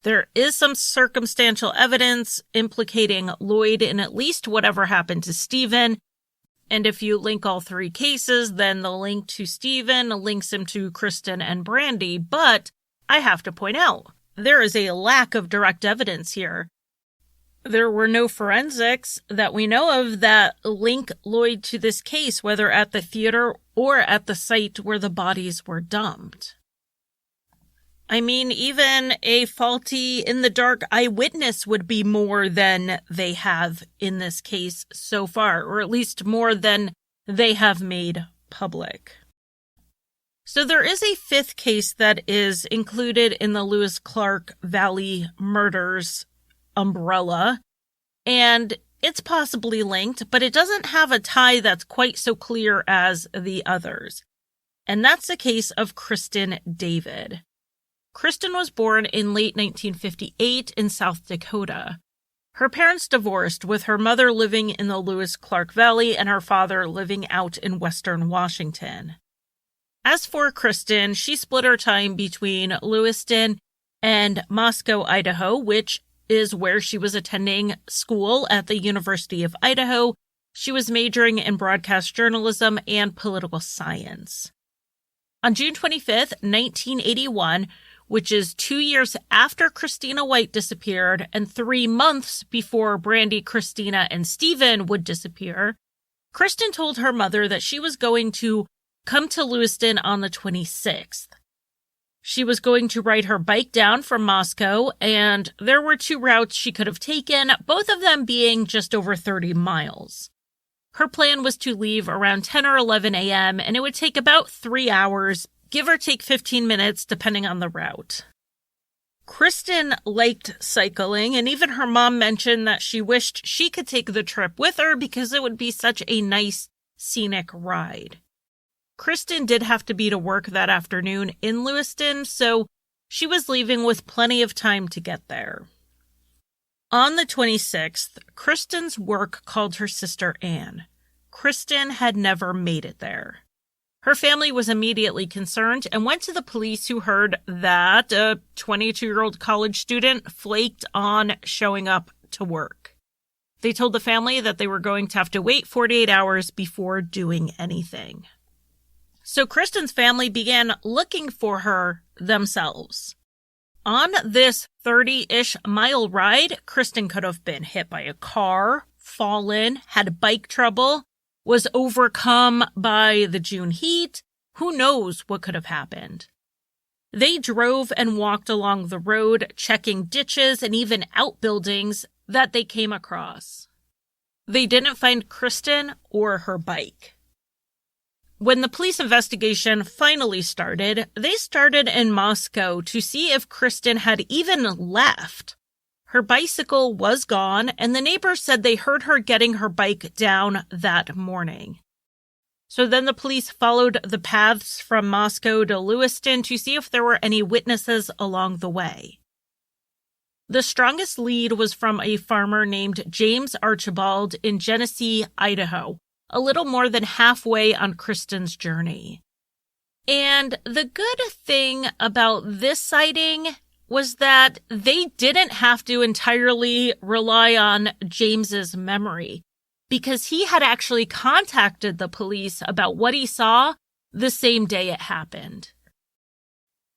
There is some circumstantial evidence implicating Lloyd in at least whatever happened to Stephen. And if you link all three cases, then the link to Stephen links him to Kristen and Brandy. But I have to point out, there is a lack of direct evidence here. There were no forensics that we know of that link Lloyd to this case, whether at the theater or at the site where the bodies were dumped. I mean, even a faulty in-the-dark eyewitness would be more than they have in this case so far, or at least more than they have made public. So there is a fifth case that is included in the Lewis-Clark Valley murders umbrella, and it's possibly linked, but it doesn't have a tie that's quite so clear as the others. And that's the case of Kristen David. Kristen was born in late 1958 in South Dakota. Her parents divorced, with her mother living in the Lewis-Clark Valley and her father living out in western Washington. As for Kristen, she split her time between Lewiston and Moscow, Idaho, which is where she was attending school at the University of Idaho. She was majoring in broadcast journalism and political science. On June 25th, 1981, which is 2 years after Christina White disappeared and 3 months before Brandy, Christina, and Stephen would disappear, Kristen told her mother that she was going to come to Lewiston on the 26th. She was going to ride her bike down from Moscow, and there were 2 routes she could have taken, both of them being just over 30 miles. Her plan was to leave around 10 or 11 a.m., and it would take about 3 hours, give or take 15 minutes, depending on the route. Kristen liked cycling, and even her mom mentioned that she wished she could take the trip with her because it would be such a nice, scenic ride. Kristen did have to be to work that afternoon in Lewiston, so she was leaving with plenty of time to get there. On the 26th, Kristen's work called her sister Anne. Kristen had never made it there. Her family was immediately concerned and went to the police, who heard that a 22-year-old college student flaked on showing up to work. They told the family that they were going to have to wait 48 hours before doing anything. So Kristen's family began looking for her themselves. On this 30-ish mile ride, Kristen could have been hit by a car, fallen, had bike trouble, was overcome by the June heat. Who knows what could have happened? They drove and walked along the road, checking ditches and even outbuildings that they came across. They didn't find Kristen or her bike. When the police investigation finally started, they started in Moscow to see if Kristen had even left. Her bicycle was gone, and the neighbors said they heard her getting her bike down that morning. So then the police followed the paths from Moscow to Lewiston to see if there were any witnesses along the way. The strongest lead was from a farmer named James Archibald in Genesee, Idaho, a little more than halfway on Kristen's journey. And the good thing about this sighting was that they didn't have to entirely rely on James's memory, because he had actually contacted the police about what he saw the same day it happened.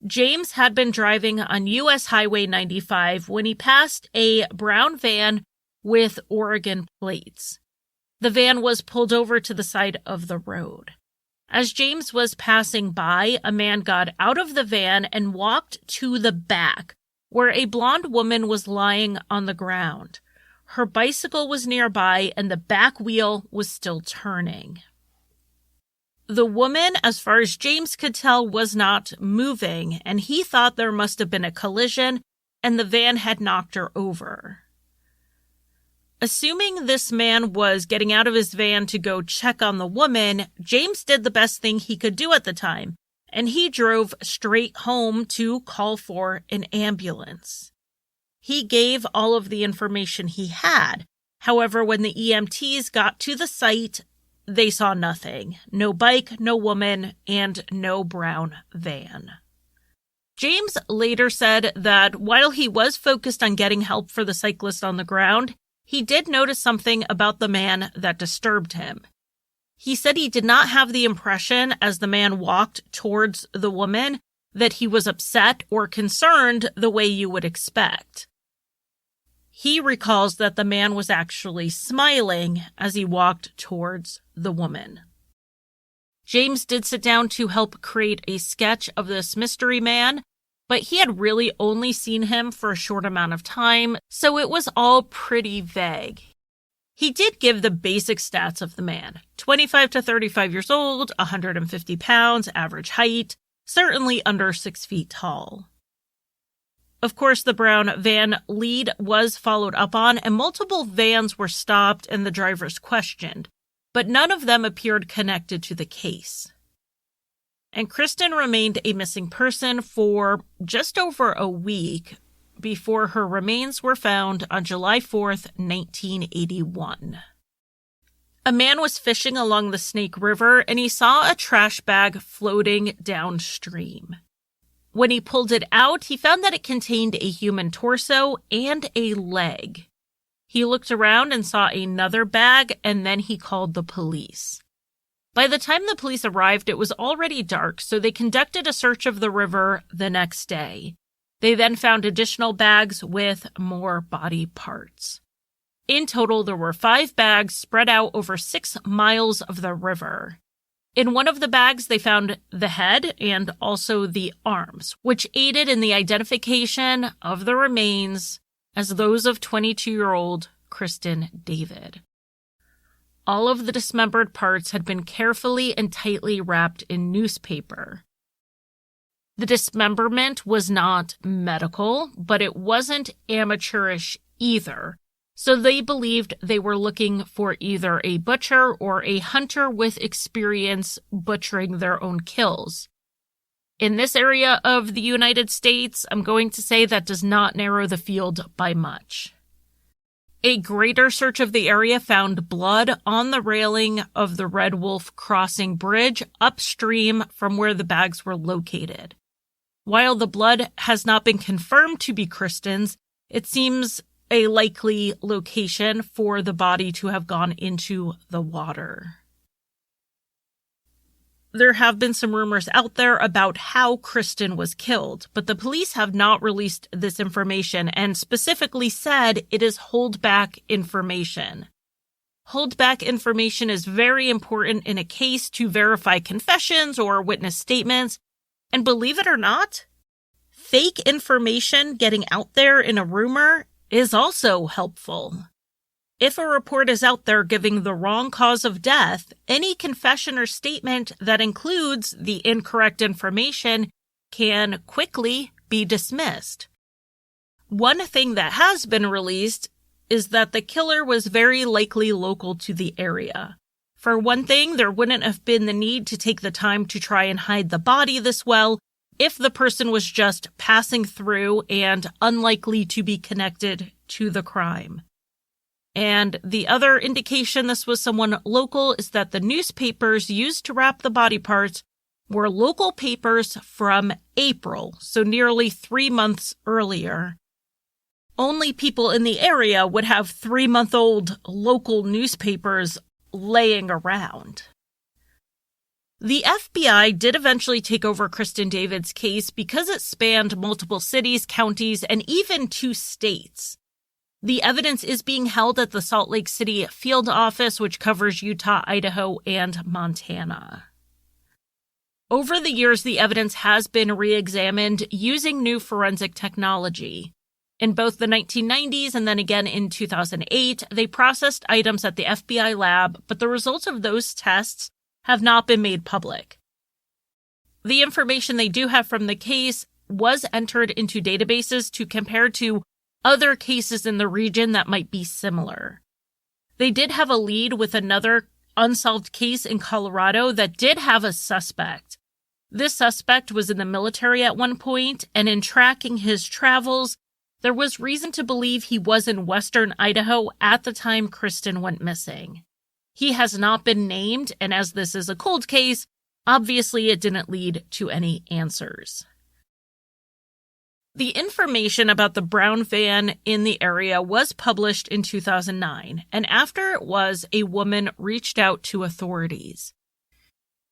James had been driving on U.S. Highway 95 when he passed a brown van with Oregon plates. The van was pulled over to the side of the road. As James was passing by, a man got out of the van and walked to the back, where a blonde woman was lying on the ground. Her bicycle was nearby, and the back wheel was still turning. The woman, as far as James could tell, was not moving, and he thought there must have been a collision and the van had knocked her over. Assuming this man was getting out of his van to go check on the woman, James did the best thing he could do at the time, and he drove straight home to call for an ambulance. He gave all of the information he had. However, when the EMTs got to the site, they saw nothing. No bike, no woman, and no brown van. James later said that while he was focused on getting help for the cyclist on the ground, he did notice something about the man that disturbed him. He said he did not have the impression as the man walked towards the woman that he was upset or concerned the way you would expect. He recalls that the man was actually smiling as he walked towards the woman. James did sit down to help create a sketch of this mystery man, but he had really only seen him for a short amount of time, so it was all pretty vague. He did give the basic stats of the man: 25 to 35 years old, 150 pounds, average height, certainly under 6 feet tall. Of course, the brown van lead was followed up on, and multiple vans were stopped and the drivers questioned, but none of them appeared connected to the case. And Kristen remained a missing person for just over a week before her remains were found on July 4th, 1981. A man was fishing along the Snake River and he saw a trash bag floating downstream. When he pulled it out, he found that it contained a human torso and a leg. He looked around and saw another bag, and then he called the police. By the time the police arrived, it was already dark, so they conducted a search of the river the next day. They then found additional bags with more body parts. In total, there were 5 bags spread out over 6 miles of the river. In one of the bags, they found the head and also the arms, which aided in the identification of the remains as those of 22-year-old Kristen David. All of the dismembered parts had been carefully and tightly wrapped in newspaper. The dismemberment was not medical, but it wasn't amateurish either. So they believed they were looking for either a butcher or a hunter with experience butchering their own kills. In this area of the United States, I'm going to say that does not narrow the field by much. A greater search of the area found blood on the railing of the Red Wolf Crossing Bridge upstream from where the bags were located. While the blood has not been confirmed to be Kristen's, it seems a likely location for the body to have gone into the water. There have been some rumors out there about how Kristen was killed, but the police have not released this information and specifically said it is holdback information. Holdback information is very important in a case to verify confessions or witness statements, and believe it or not, fake information getting out there in a rumor is also helpful. If a report is out there giving the wrong cause of death, any confession or statement that includes the incorrect information can quickly be dismissed. One thing that has been released is that the killer was very likely local to the area. For one thing, there wouldn't have been the need to take the time to try and hide the body this well if the person was just passing through and unlikely to be connected to the crime. And the other indication this was someone local is that the newspapers used to wrap the body parts were local papers from April, so nearly 3 months earlier. only people in the area would have 3-month-old local newspapers laying around. The FBI did eventually take over Kristen David's case because it spanned multiple cities, counties, and even 2 states. The evidence is being held at the Salt Lake City field office, which covers Utah, Idaho, and Montana. Over the years, the evidence has been re-examined using new forensic technology. In both the 1990s and then again in 2008, they processed items at the FBI lab, but the results of those tests have not been made public. The information they do have from the case was entered into databases to compare to other cases in the region that might be similar. They did have a lead with another unsolved case in Colorado that did have a suspect. This suspect was in the military at one point, and in tracking his travels, there was reason to believe he was in western Idaho at the time Kristen went missing. He has not been named, and as this is a cold case, obviously it didn't lead to any answers. The information about the brown van in the area was published in 2009, and after it was, a woman reached out to authorities.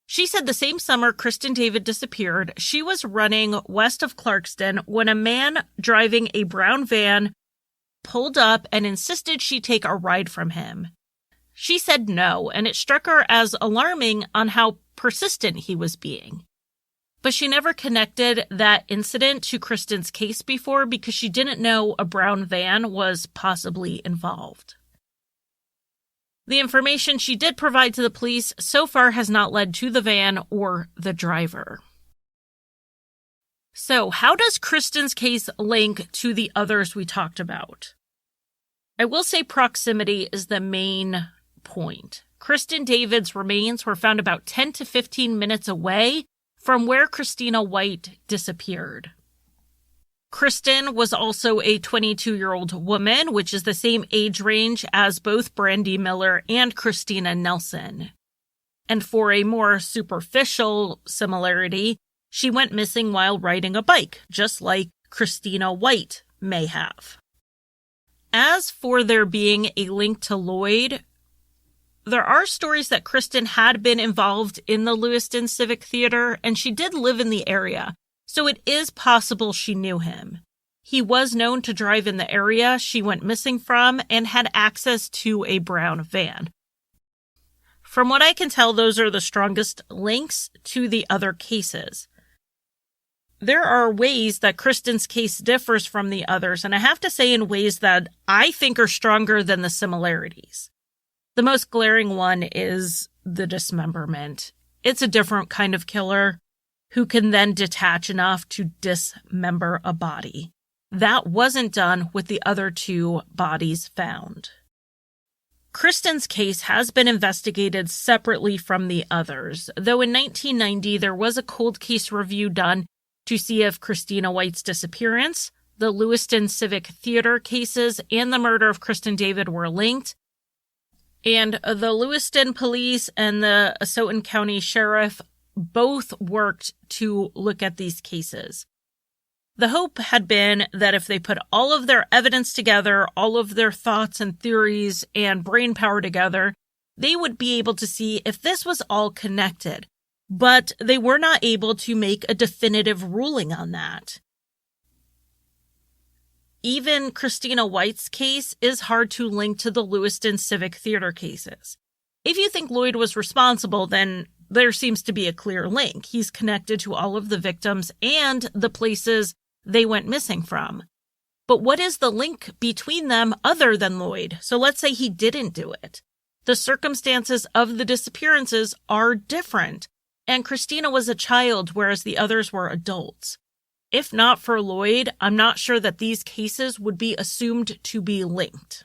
She said the same summer Kristen David disappeared, she was running west of Clarkston when a man driving a brown van pulled up and insisted she take a ride from him. She said no, and it struck her as alarming on how persistent he was being. But she never connected that incident to Kristen's case before because she didn't know a brown van was possibly involved. The information she did provide to the police so far has not led to the van or the driver. So, how does Kristen's case link to the others we talked about? I will say proximity is the main point. Kristen David's remains were found about 10 to 15 minutes away from where Christina White disappeared. Kristen was also a 22-year-old woman, which is the same age range as both Brandy Miller and Christina Nelson. And for a more superficial similarity, she went missing while riding a bike, just like Christina White may have. As for there being a link to Lloyd, there are stories that Kristen had been involved in the Lewiston Civic Theater, and she did live in the area, so it is possible she knew him. He was known to drive in the area she went missing from and had access to a brown van. From what I can tell, those are the strongest links to the other cases. There are ways that Kristen's case differs from the others, and I have to say in ways that I think are stronger than the similarities. The most glaring one is the dismemberment. It's a different kind of killer who can then detach enough to dismember a body. That wasn't done with the other 2 bodies found. Kristen's case has been investigated separately from the others, though in 1990 there was a cold case review done to see if Christina White's disappearance, the Lewiston Civic Theater cases, and the murder of Kristen David were linked. And the Lewiston police and the Asotin County Sheriff both worked to look at these cases. The hope had been that if they put all of their evidence together, all of their thoughts and theories and brain power together, they would be able to see if this was all connected. But they were not able to make a definitive ruling on that. Even Christina White's case is hard to link to the Lewiston Civic Theater cases. If you think Lloyd was responsible, then there seems to be a clear link. He's connected to all of the victims and the places they went missing from. But what is the link between them other than Lloyd? So let's say he didn't do it. The circumstances of the disappearances are different, and Christina was a child, whereas the others were adults. If not for Lloyd, I'm not sure that these cases would be assumed to be linked.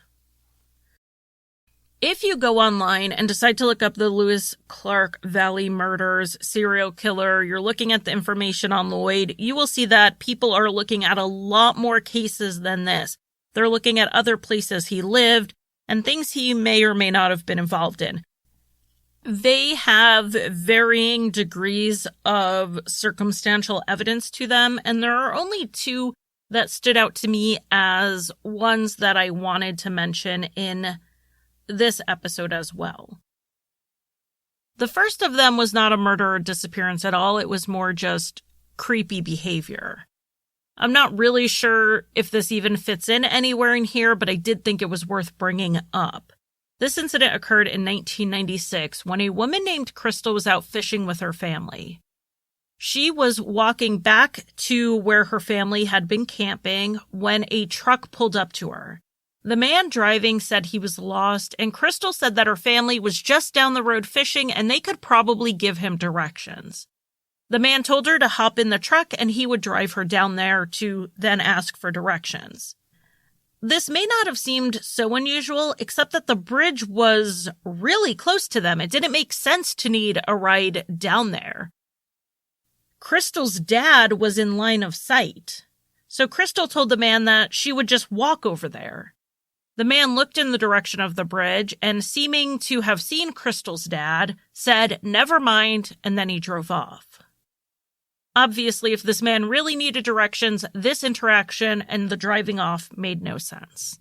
If you go online and decide to look up the Lewis-Clark Valley murders, serial killer, you're looking at the information on Lloyd, you will see that people are looking at a lot more cases than this. They're looking at other places he lived and things he may or may not have been involved in. They have varying degrees of circumstantial evidence to them, and there are only 2 that stood out to me as ones that I wanted to mention in this episode as well. The first of them was not a murder or disappearance at all. It was more just creepy behavior. I'm not really sure if this even fits in anywhere in here, but I did think it was worth bringing up. This incident occurred in 1996 when a woman named Crystal was out fishing with her family. She was walking back to where her family had been camping when a truck pulled up to her. The man driving said he was lost, and Crystal said that her family was just down the road fishing and they could probably give him directions. The man told her to hop in the truck and he would drive her down there to then ask for directions. This may not have seemed so unusual, except that the bridge was really close to them. It didn't make sense to need a ride down there. Crystal's dad was in line of sight, so Crystal told the man that she would just walk over there. The man looked in the direction of the bridge and, seeming to have seen Crystal's dad, said, "Never mind," and then he drove off. Obviously, if this man really needed directions, this interaction and the driving off made no sense.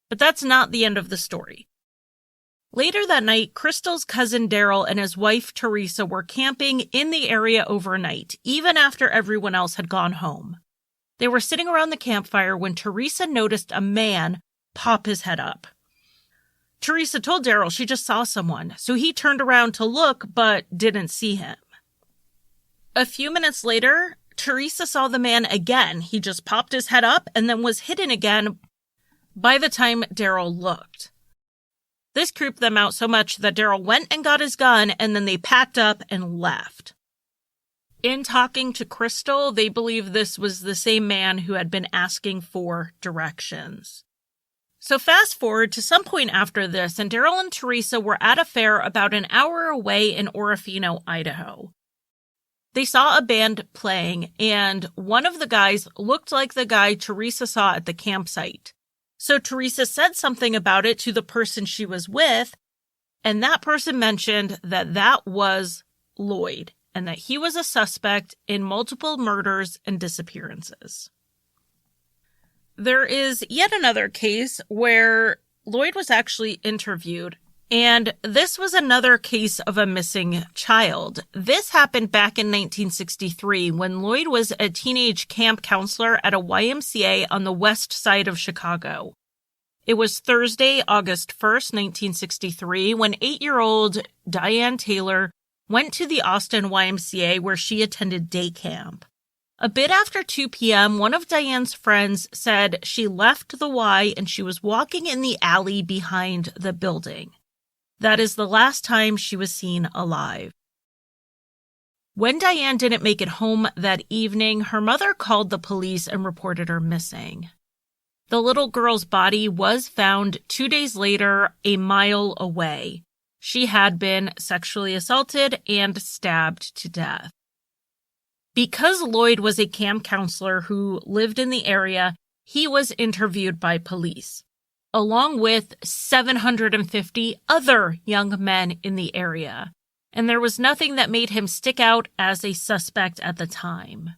But that's not the end of the story. Later that night, Crystal's cousin Daryl and his wife Teresa were camping in the area overnight, even after everyone else had gone home. They were sitting around the campfire when Teresa noticed a man pop his head up. Teresa told Daryl she just saw someone, so he turned around to look but didn't see him. A few minutes later, Teresa saw the man again. He just popped his head up and then was hidden again by the time Daryl looked. This creeped them out so much that Daryl went and got his gun and then they packed up and left. In talking to Crystal, they believe this was the same man who had been asking for directions. So fast forward to some point after this, and Daryl and Teresa were at a fair about an hour away in Orofino, Idaho. They saw a band playing, and one of the guys looked like the guy Teresa saw at the campsite. So Teresa said something about it to the person she was with, and that person mentioned that that was Lloyd, and that he was a suspect in multiple murders and disappearances. There is yet another case where Lloyd was actually interviewed, and this was another case of a missing child. This happened back in 1963 when Lloyd was a teenage camp counselor at a YMCA on the west side of Chicago. It was Thursday, August 1st, 1963, when 8-year-old Diane Taylor went to the Austin YMCA where she attended day camp. A bit after 2 p.m., one of Diane's friends said she left the Y and she was walking in the alley behind the building. That is the last time she was seen alive. When Diane didn't make it home that evening, her mother called the police and reported her missing. The little girl's body was found 2 days later, a mile away. She had been sexually assaulted and stabbed to death. Because Lloyd was a camp counselor who lived in the area, he was interviewed by police, along with 750 other young men in the area, and there was nothing that made him stick out as a suspect at the time.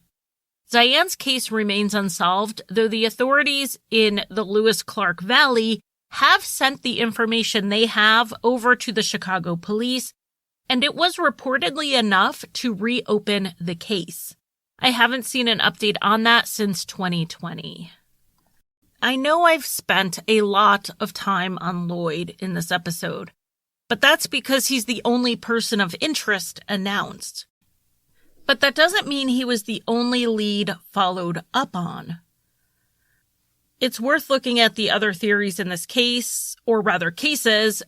Diane's case remains unsolved, though the authorities in the Lewis-Clark Valley have sent the information they have over to the Chicago police, and it was reportedly enough to reopen the case. I haven't seen an update on that since 2020. I know I've spent a lot of time on Lloyd in this episode, but that's because he's the only person of interest announced. But that doesn't mean he was the only lead followed up on. It's worth looking at the other theories in this case, or rather cases,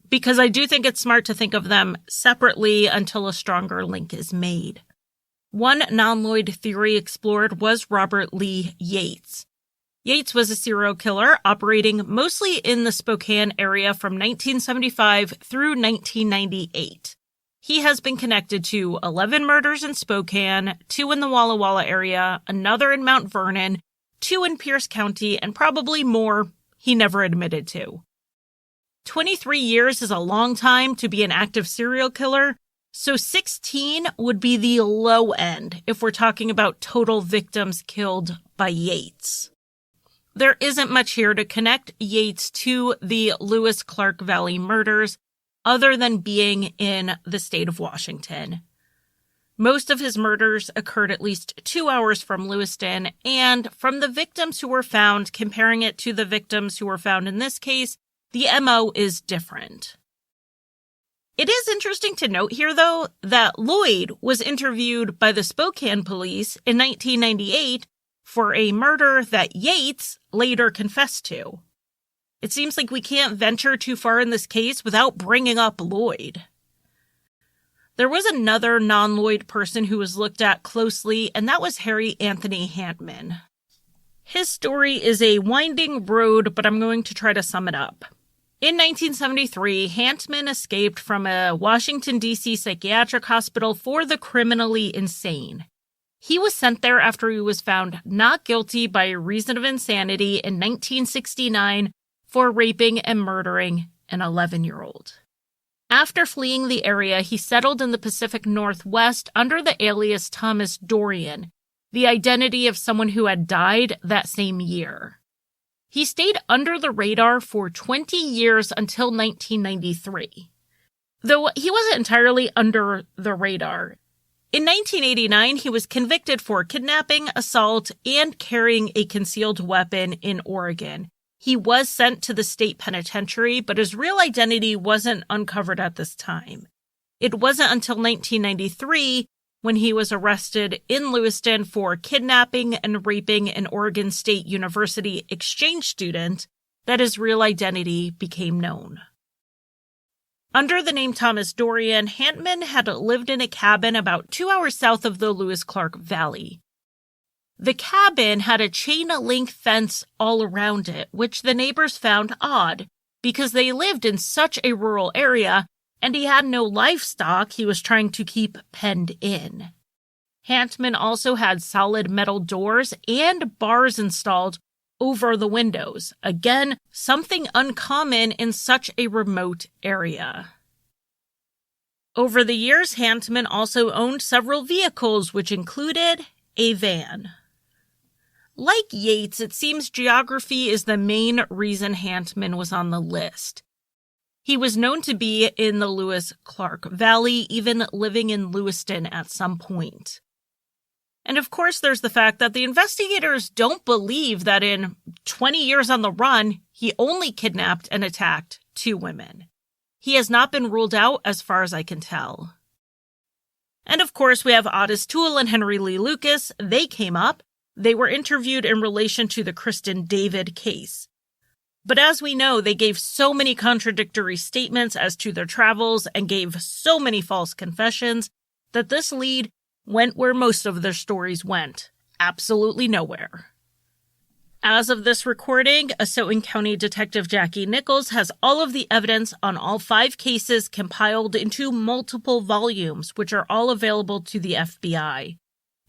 because I do think it's smart to think of them separately until a stronger link is made. One non-Lloyd theory explored was Robert Lee Yates. Yates was a serial killer operating mostly in the Spokane area from 1975 through 1998. He has been connected to 11 murders in Spokane, 2 in the Walla Walla area, another in Mount Vernon, 2 in Pierce County, and probably more he never admitted to. 23 years is a long time to be an active serial killer, so 16 would be the low end if we're talking about total victims killed by Yates. There isn't much here to connect Yates to the Lewis-Clark Valley murders other than being in the state of Washington. Most of his murders occurred at least 2 hours from Lewiston, and from the victims who were found, comparing it to the victims who were found in this case, the MO is different. It is interesting to note here, though, that Lloyd was interviewed by the Spokane police in 1998 for a murder that Yates later confessed to. It seems like we can't venture too far in this case without bringing up Lloyd. There was another non-Lloyd person who was looked at closely, and that was Harry Anthony Hantman. His story is a winding road, but I'm going to try to sum it up. In 1973, Hantman escaped from a Washington, D.C. psychiatric hospital for the criminally insane. He was sent there after he was found not guilty by reason of insanity in 1969 for raping and murdering an 11-year-old. After fleeing the area, he settled in the Pacific Northwest under the alias Thomas Dorian, the identity of someone who had died that same year. He stayed under the radar for 20 years until 1993. Though he wasn't entirely under the radar. In 1989, he was convicted for kidnapping, assault, and carrying a concealed weapon in Oregon. He was sent to the state penitentiary, but his real identity wasn't uncovered at this time. It wasn't until 1993 when he was arrested in Lewiston for kidnapping and raping an Oregon State University exchange student that his real identity became known. Under the name Thomas Dorian, Hantman had lived in a cabin about 2 hours south of the Lewis-Clark Valley. The cabin had a chain-link fence all around it, which the neighbors found odd because they lived in such a rural area and he had no livestock he was trying to keep penned in. Hantman also had solid metal doors and bars installed over the windows. Again, something uncommon in such a remote area. Over the years, Hantman also owned several vehicles, which included a van. Like Yates, it seems geography is the main reason Hantman was on the list. He was known to be in the Lewis-Clark Valley, even living in Lewiston at some point. And of course, there's the fact that the investigators don't believe that in 20 years on the run, he only kidnapped and attacked 2 women. He has not been ruled out as far as I can tell. And of course, we have Otis Toole and Henry Lee Lucas. They came up. They were interviewed in relation to the Kristen David case. But as we know, they gave so many contradictory statements as to their travels and gave so many false confessions that this lead went where most of their stories went. Absolutely nowhere. As of this recording, Asotin County Detective Jackie Nichols has all of the evidence on all 5 cases compiled into multiple volumes, which are all available to the FBI.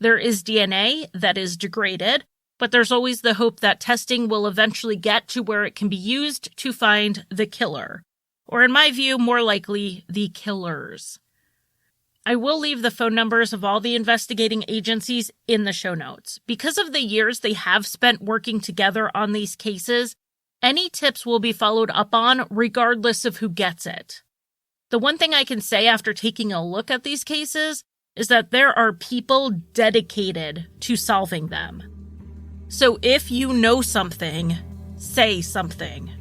There is DNA that is degraded, but there's always the hope that testing will eventually get to where it can be used to find the killer. Or in my view, more likely, the killers. I will leave the phone numbers of all the investigating agencies in the show notes. Because of the years they have spent working together on these cases, any tips will be followed up on regardless of who gets it. The one thing I can say after taking a look at these cases is that there are people dedicated to solving them. So if you know something, say something.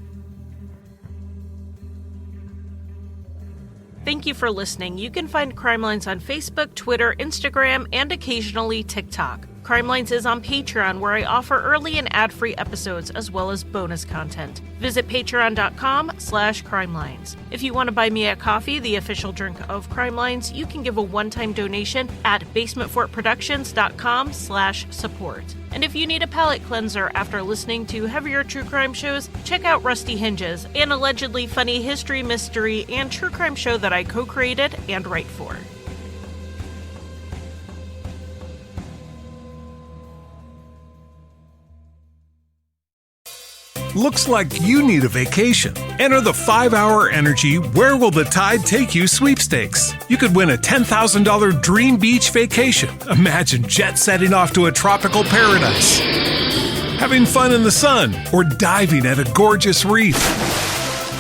Thank you for listening. You can find Crime Lines on Facebook, Twitter, Instagram, and occasionally TikTok. Crime Lines is on Patreon, where I offer early and ad-free episodes as well as bonus content. Visit patreon.com/crimelines. If you want to buy me a coffee, the official drink of Crime Lines, you can give a one-time donation at basementfortproductions.com/support. And if you need a palate cleanser after listening to heavier true crime shows, check out Rusty Hinges, an allegedly funny history, mystery, and true crime show that I co-created and write for. Looks like you need a vacation. Enter the 5-Hour Energy Where Will the Tide Take You sweepstakes. You could win a $10,000 dream beach vacation. Imagine jet setting off to a tropical paradise, having fun in the sun, or diving at a gorgeous reef.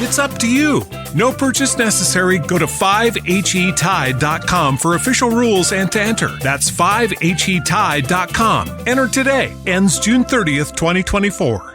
It's up to you. No purchase necessary. Go to 5HETide.com for official rules and to enter. That's 5HETide.com. Enter today. Ends June 30th, 2024.